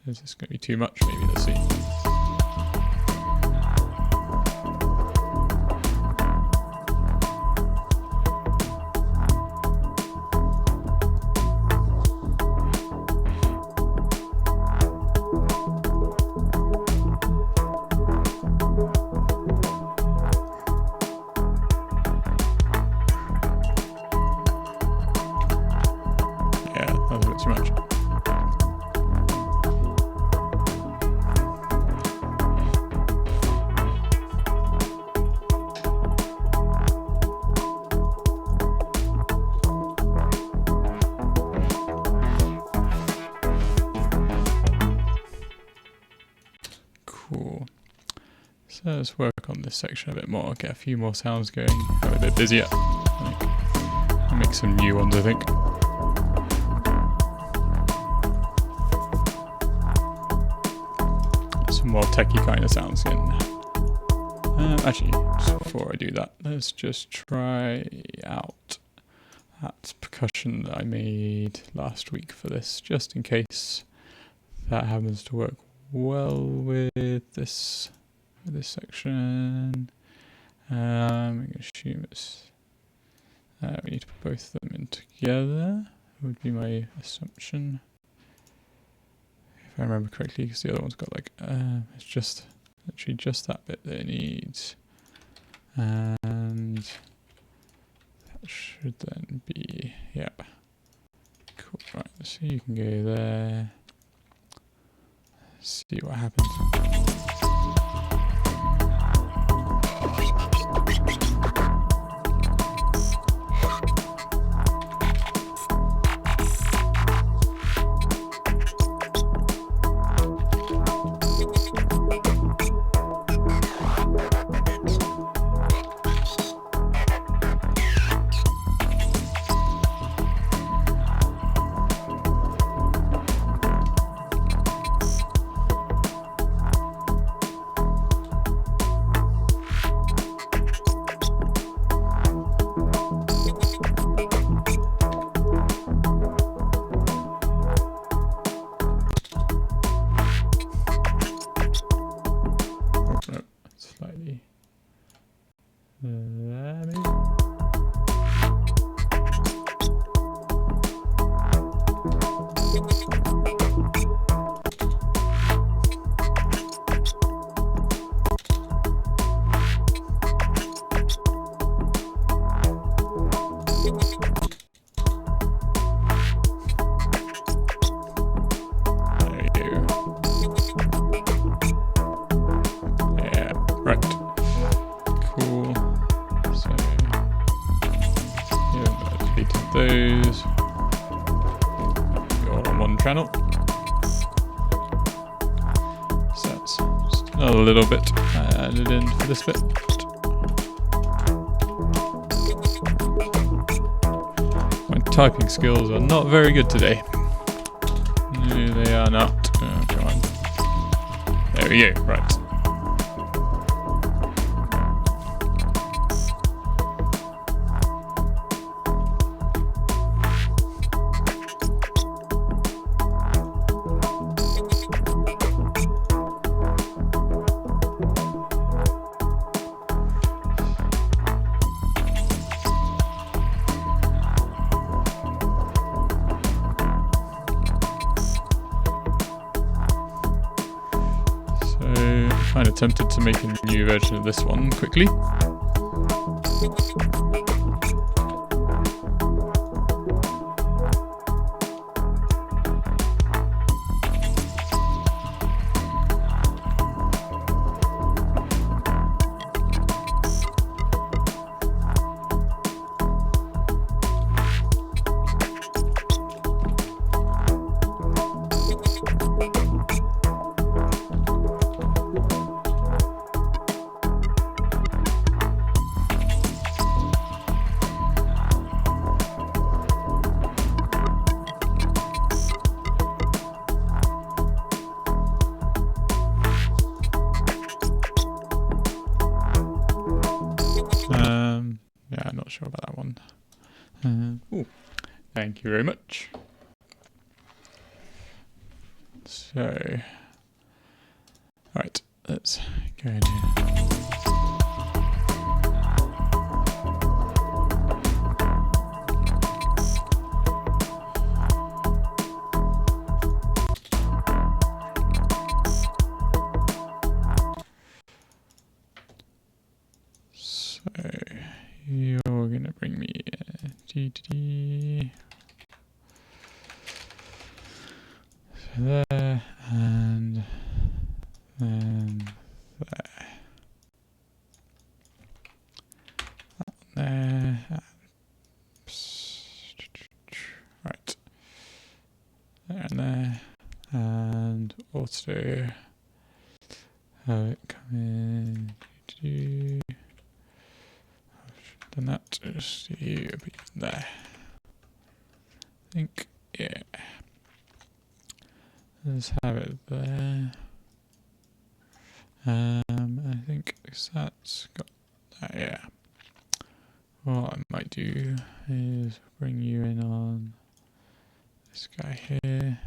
S1: is this going to be too much? Maybe, let's see. Too much. Cool. So let's work on this section a bit more, get a few more sounds going, get a bit busier. I'll make some new ones, I think. more techie kind of sounds in. Actually, just before I do that, let's just try out that percussion that I made last week for this, just in case that happens to work well with this section. I'm going to assume it's we need to put both of them in together, would be my assumption, if I remember correctly, because the other one's got like it's just literally just that bit that it needs, and that should then be, yep, cool. Right, so you can go there, see what happens. Slightly there, maybe. Right. Cool. So yeah, I've deleted those. Go all on one channel. So that's just another little bit added in for this bit. My typing skills are not very good today. No, they are not. Oh, come on. There we go. Right. Kind of tempted to make a new version of this one quickly. Yeah, I'm not sure about that one. Ooh, thank you very much. So, alright, let's go ahead here. You're gonna bring me so there and then there. There. Right. There and there. And also have it come in. Done that, just you put it there. I think, yeah. Let's have it there. because that's got that, yeah. What I might do is bring you in on this guy here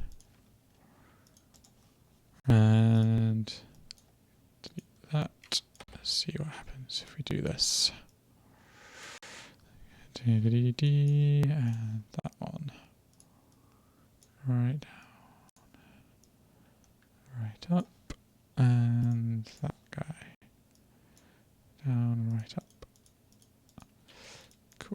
S1: and delete that. Let's see what happens if we do this. And that one. Right down. Right up. And that guy. Down and right up. Cool.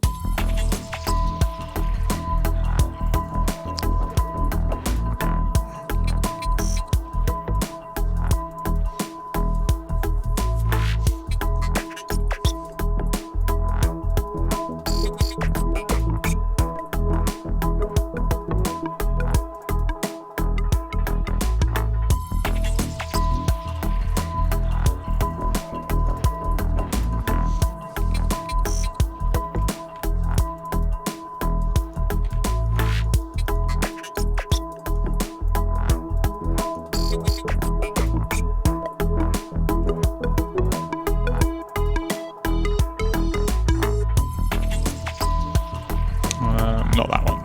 S1: Not that one.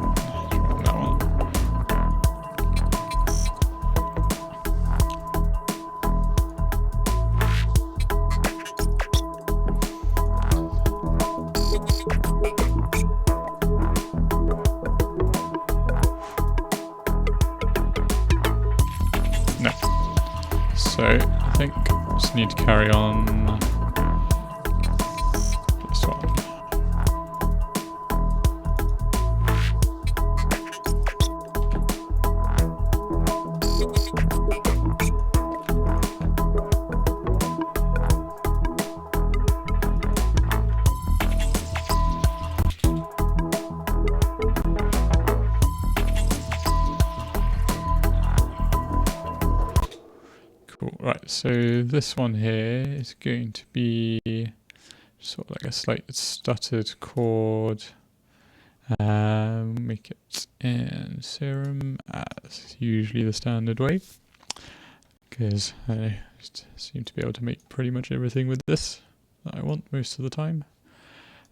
S1: That one. No. So I think I just need to carry on this one. Right, so this one here is going to be sort of like a slight stuttered chord. Make it in Serum as usually the standard way, because I just seem to be able to make pretty much everything with this that I want most of the time.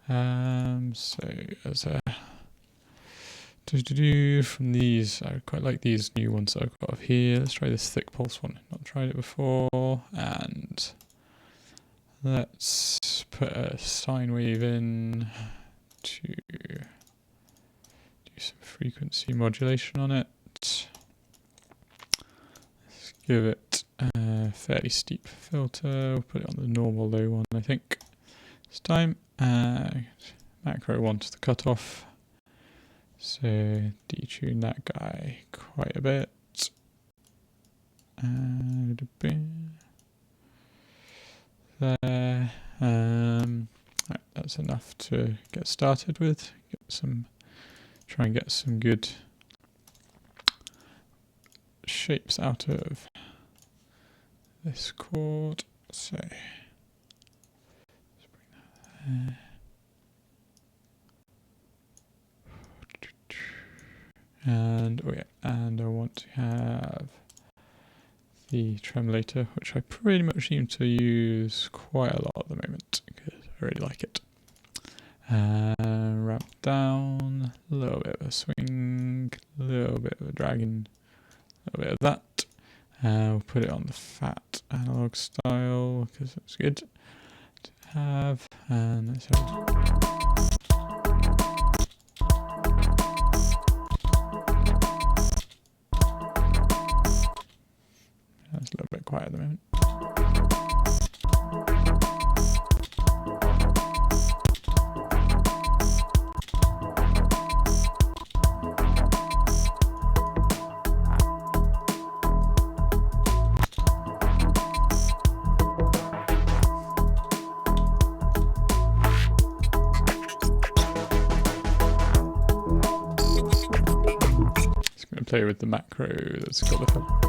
S1: So as a from these, I quite like these new ones that I've got here. Let's try this thick pulse one. Not tried it before, and let's put a sine wave in to do some frequency modulation on it. Let's give it a fairly steep filter. We'll put it on the normal low one, I think, this time. Macro 1 to the cutoff. So detune that guy quite a bit. There. Right, that's enough to get started with. Try and get some good shapes out of this chord. So let's bring that there. And I want to have the tremolator, which I pretty much seem to use quite a lot at the moment because I really like it. Ramp down, a little bit of a swing, a little bit of a dragon, a little bit of that. We'll put it on the fat analog style because it's good to have. And let's have it's a little bit quiet at the moment. Just going to play with the macro that's got the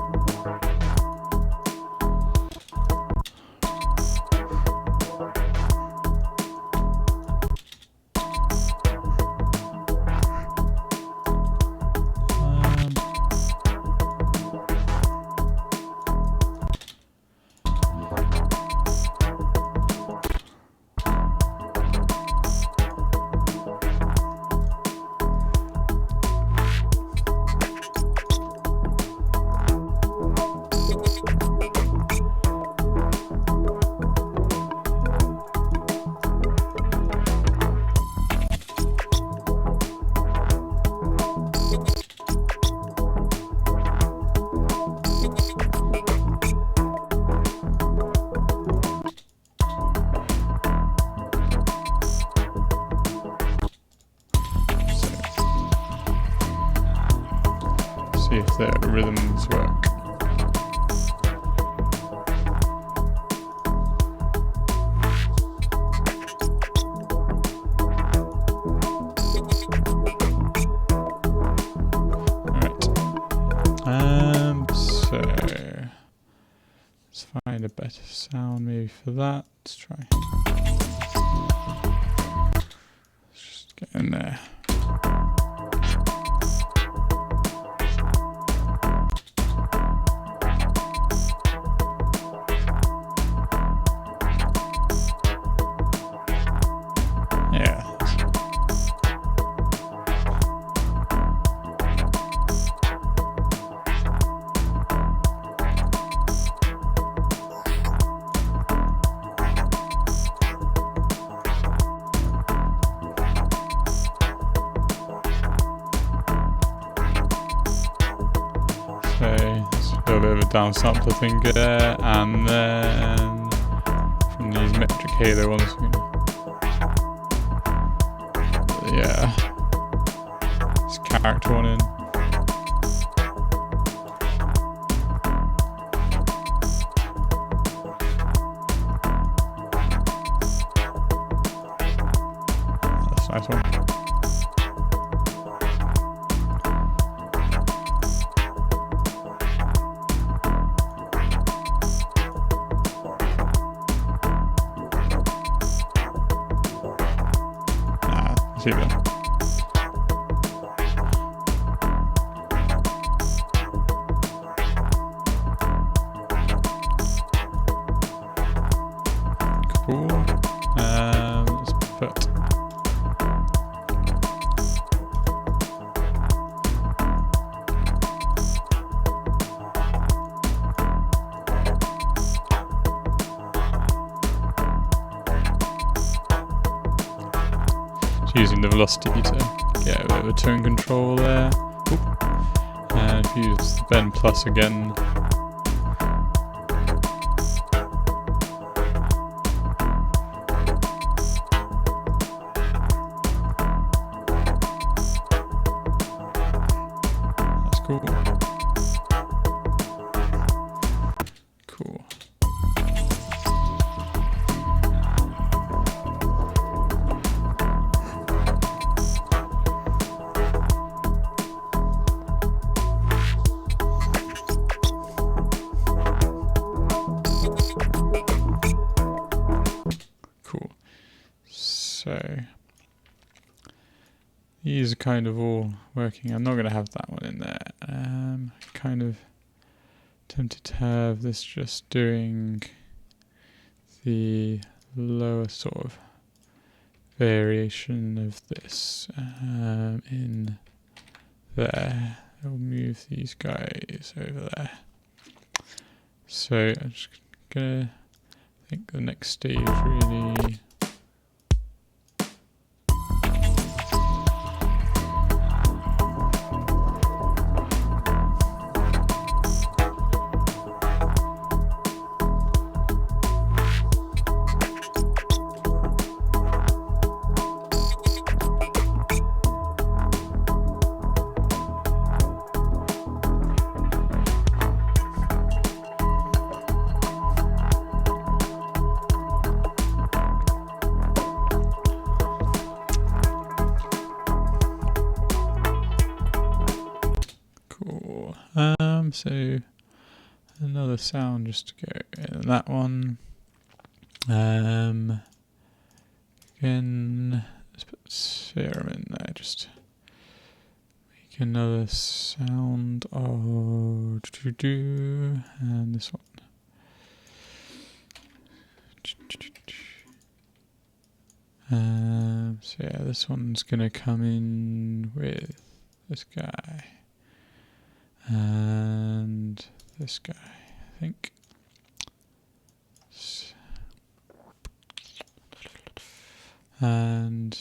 S1: see if the rhythms work. So let's find a better sound maybe for that. Let's try. Let's just get in there. Yeah. So it's a little bit of a downsampler thing there, and then from these metric halo ones, yeah, this character one in. That's a nice one. See that. Cool. Let's put using the velocity to get a bit of a tone control there. And if you use the bend plus again, that's cool. Cool. So these are kind of all working. I'm not going to have that one in there. Kind of tempted to have this just doing the lower sort of variation of this in there. I'll move these guys over there. So I'm just gonna think the next stage really. So another sound just to go in that one. Again, let's put serum in there, just make another sound of do, and this one. So yeah, this one's gonna come in with this guy. And this guy, I think. And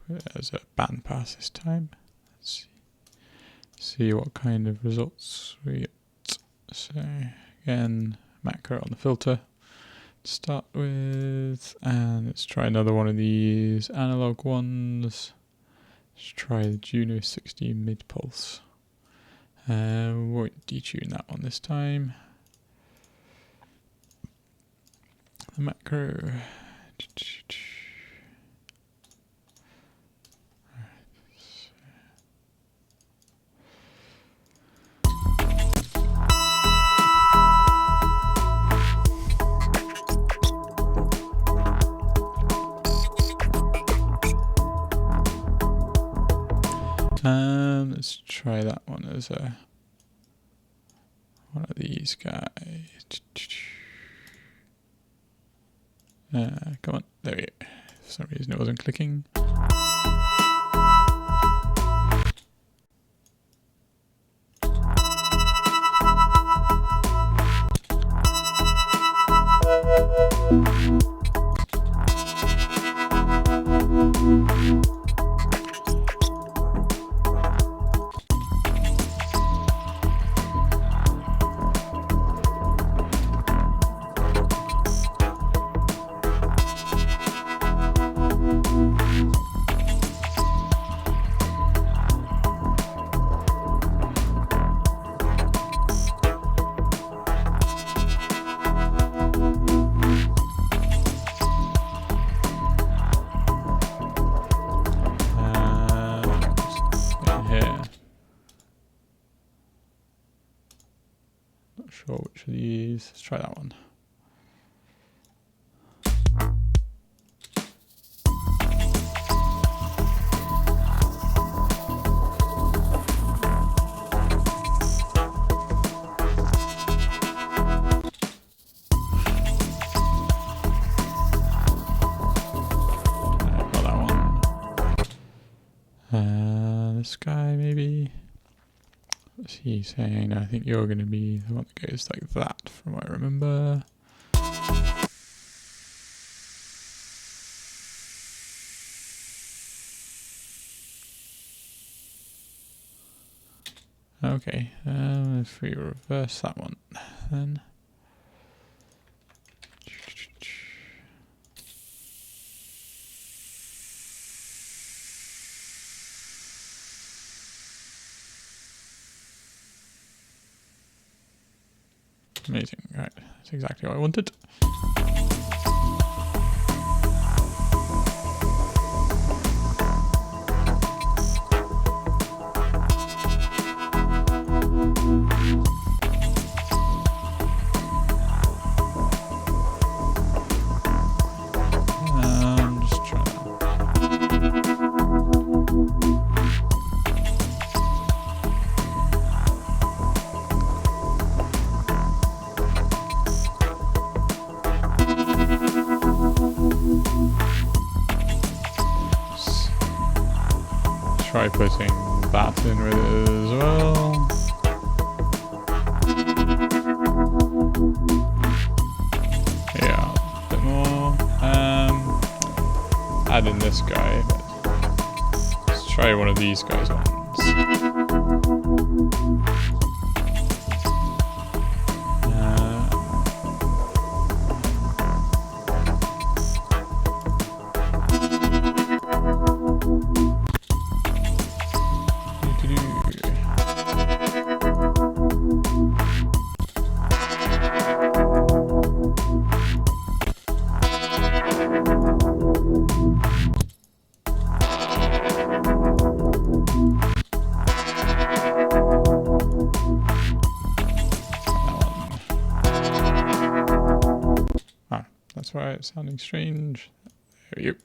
S1: put it as a bandpass this time. Let's see what kind of results we get. So again, macro on the filter to start with, and let's try another one of these analog ones. Let's try the Juno 60 mid pulse. Won't detune that one this time. The macro. Let's try that one as a one of these guys. Come on, there we go. For some reason it wasn't clicking. Sure which of these. Let's try that one. Got that one. This guy maybe. What's he saying? I think you're going to be the one that goes like that, from what I remember. Okay, if we reverse that one, then. Amazing, right, that's exactly what I wanted. Just try that. Try putting that in with it as well. Yeah, a bit more. Add in this guy, but let's try one of these guys ones. That's why it's sounding strange. There we go.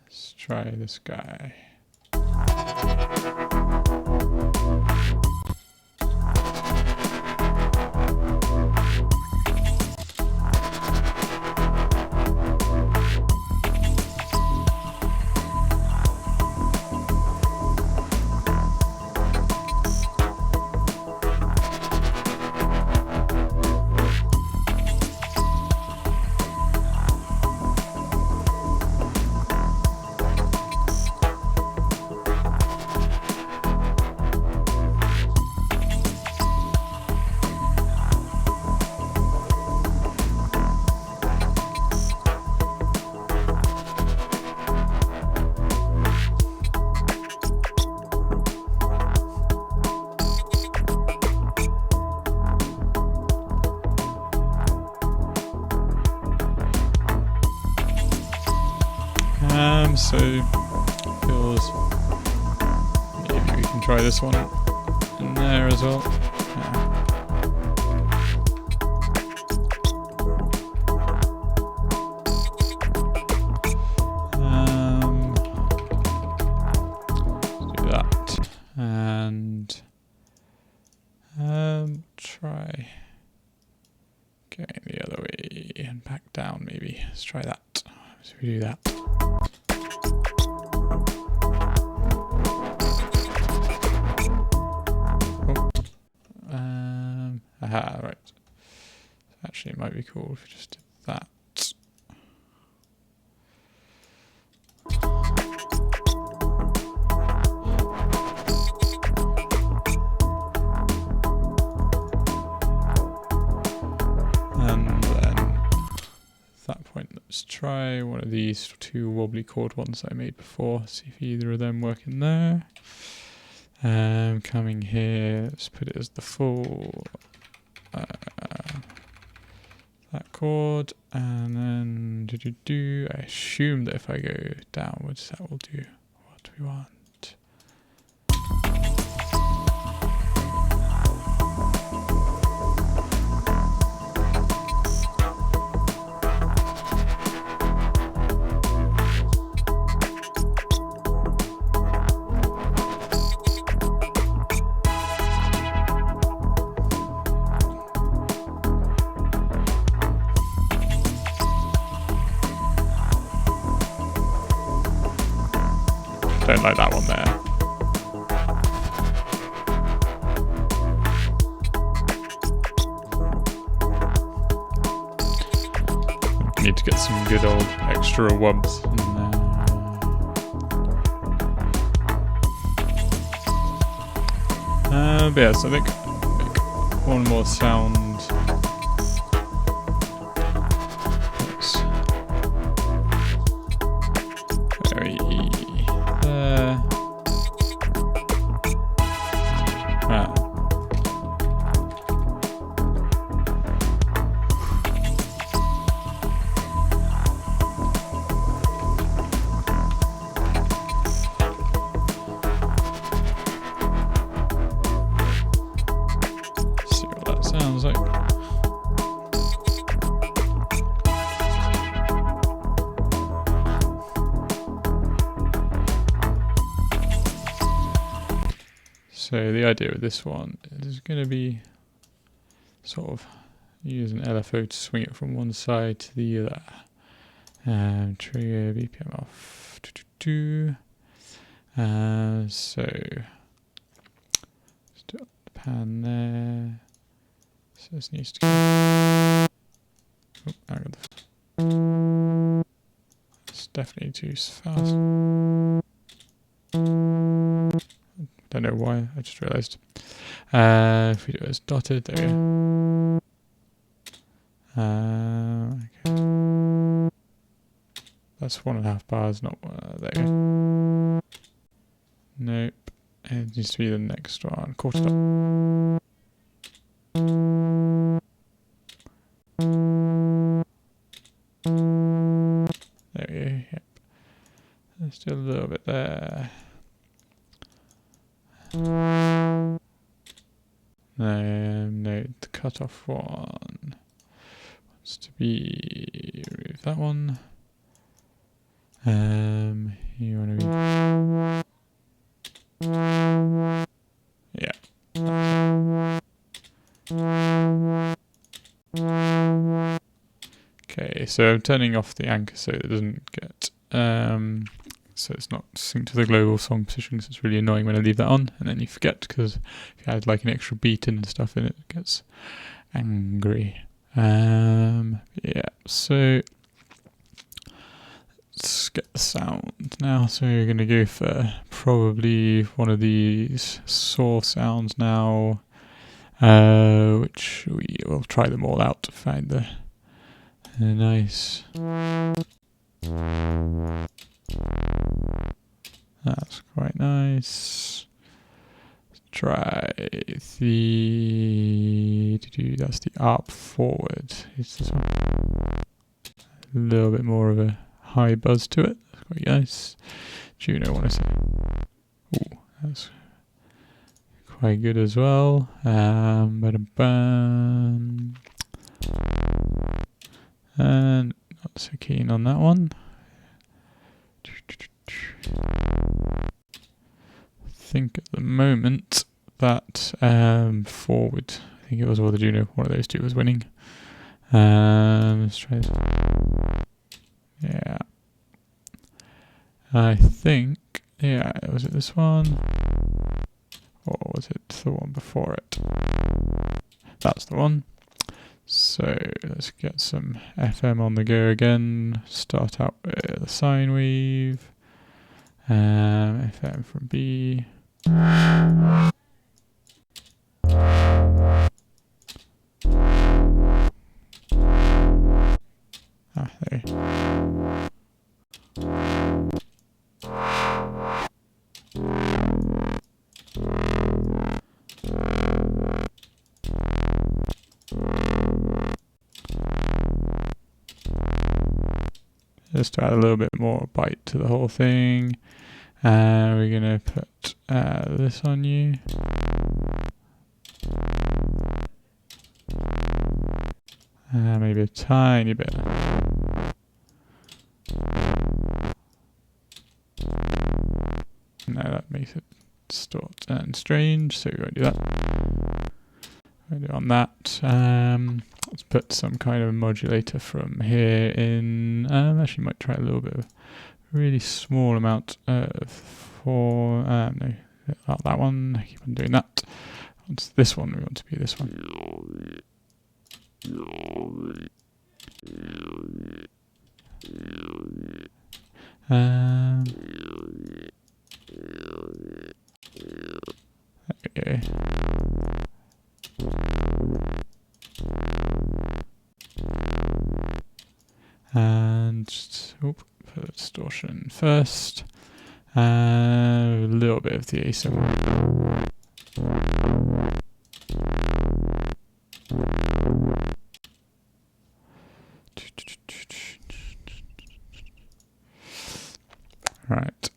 S1: Let's try this guy. so feels maybe we can try this one in there as well. Do that and try going the other way and back down maybe. Let's try that. So we do that. Aha, right. Actually, it might be cool if we just did that. And then at that point, let's try one of these two wobbly chord ones I made before. See if either of them work in there. Coming here, let's put it as the full that chord, and then I assume that if I go downwards, that will do what we want. Don't like that one there. Need to get some good old extra wubs in there. But yeah, so I think make one more sound. That's very there. See what that sounds like. So the idea of this one is going to be sort of use an LFO to swing it from one side to the other. Trigger BPM off. So let's do the pan there. So this needs to go. Oh, I got the. It's definitely too fast. Don't know why, I just realised. If we do it as dotted, there we go. Okay. That's 1.5 bars, not there we go. Nope. It needs to be the next one. Quarter dot. There we go, yep. Let's do a little bit there. No, the cutoff one wants to be remove that one. You want to be yeah. Okay, so I'm turning off the anchor so it doesn't get so it's not synced to the global song position, because it's really annoying when I leave that on and then you forget, because if you add like an extra beat and stuff in it, it gets angry. Yeah, so let's get the sound now. So we're going to go for probably one of these saw sounds now, which we will try them all out to find the nice. That's quite nice. Let's try that's the up forward. Is this one? A little bit more of a high buzz to it. quite nice. Juno, want to say. Ooh, that's quite good as well. And not so keen on that one. I think at the moment that forward, I think it was, or the Juno, one of those two was winning. Let's try this. Yeah. I think, yeah, was it this one? Or was it the one before it? That's the one. So let's get some FM on the go again. Start out with a sine wave. FM from B. There. Just to add a little bit more bite to the whole thing. We're going to put this on you. Maybe a tiny bit. No, that makes it distort and strange, so we won't do that. We'll do it on that. Let's put some kind of modulator from here in. Actually, might try a little bit of really small amount of no, not that one. Keep on doing that. It's this one. We want to be this one. There we go. And just put distortion first. A little bit of the ASIM. Right.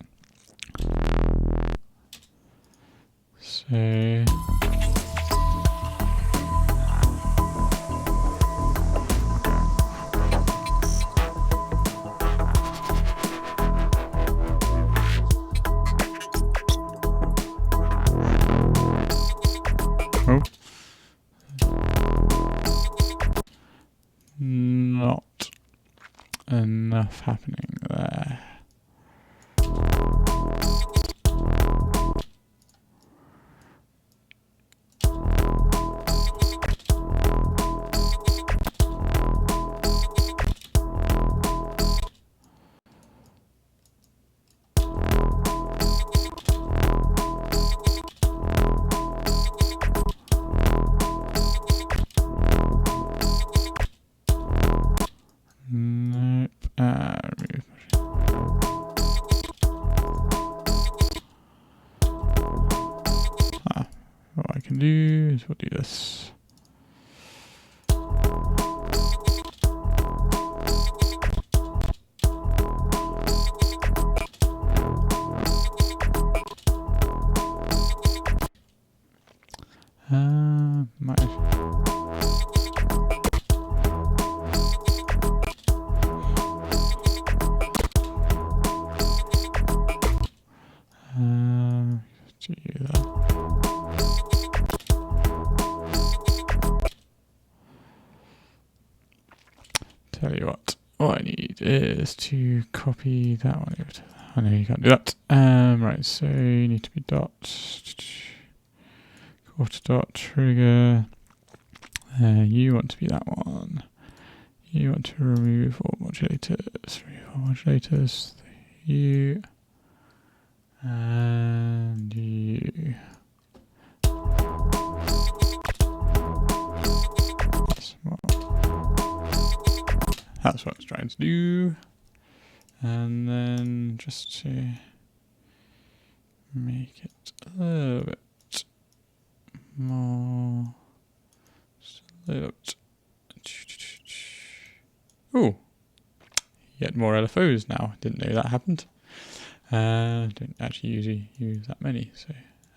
S1: So not enough happening there. Nope. Remove. What I can do is we'll do this. Tell you what I need is to copy that one over to that. I know you can't do that. Right, so you need to be dot, quarter dot trigger. You want to be that one. You want to remove all modulators. Remove all modulators. You and you. That's what I was trying to do. And then just to make it a little bit more, just a little bit. Oh, yet more LFOs now. Didn't know that happened. Don't actually usually use that many, so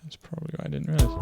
S1: that's probably why I didn't realise.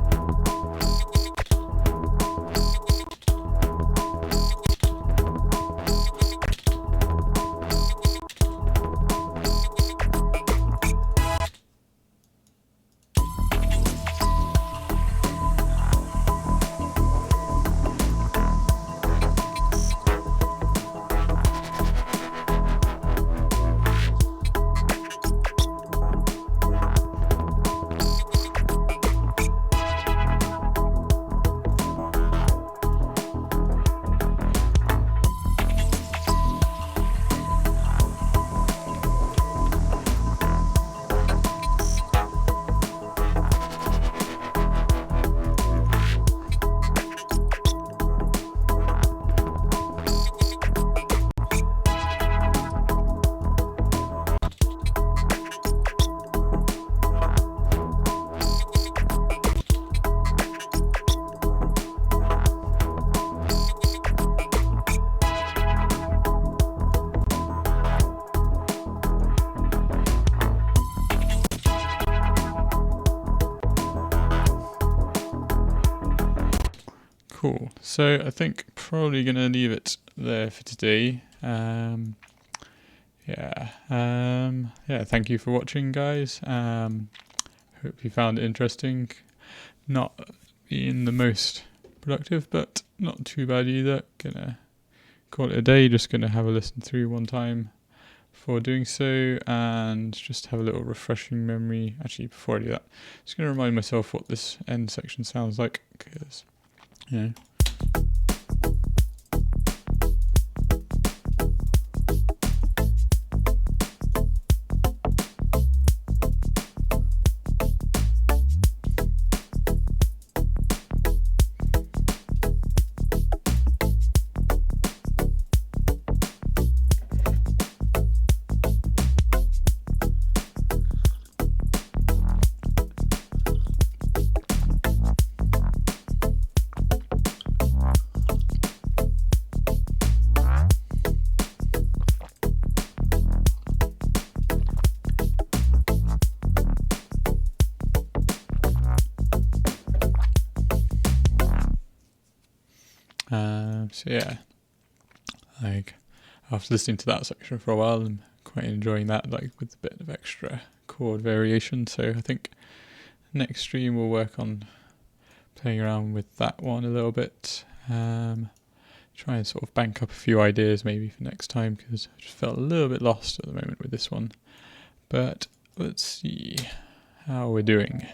S1: Cool. So I think probably going to leave it there for today. Yeah. Thank you for watching, guys. Hope you found it interesting. Not being the most productive, but not too bad either. Gonna call it a day. Just gonna have a listen through one time before doing so, and just have a little refreshing memory. Actually, before I do that, just gonna remind myself what this end section sounds like, because yeah. So yeah, like after listening to that section for a while, I'm quite enjoying that, like with a bit of extra chord variation. So I think next stream we'll work on playing around with that one a little bit. Try and sort of bank up a few ideas maybe for next time, because I just felt a little bit lost at the moment with this one. But let's see how we're doing.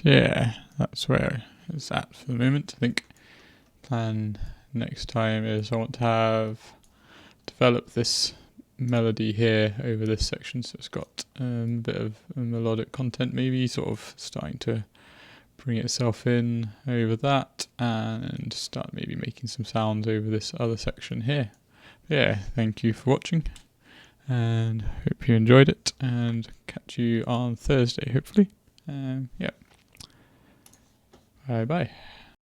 S1: yeah, that's where it's at for the moment. I think plan next time is I want to have develop this melody here over this section, so it's got a bit of melodic content, maybe sort of starting to bring itself in over that, and start maybe making some sounds over this other section here. Yeah, thank you for watching, and hope you enjoyed it, and catch you on Thursday hopefully. Yeah, bye bye.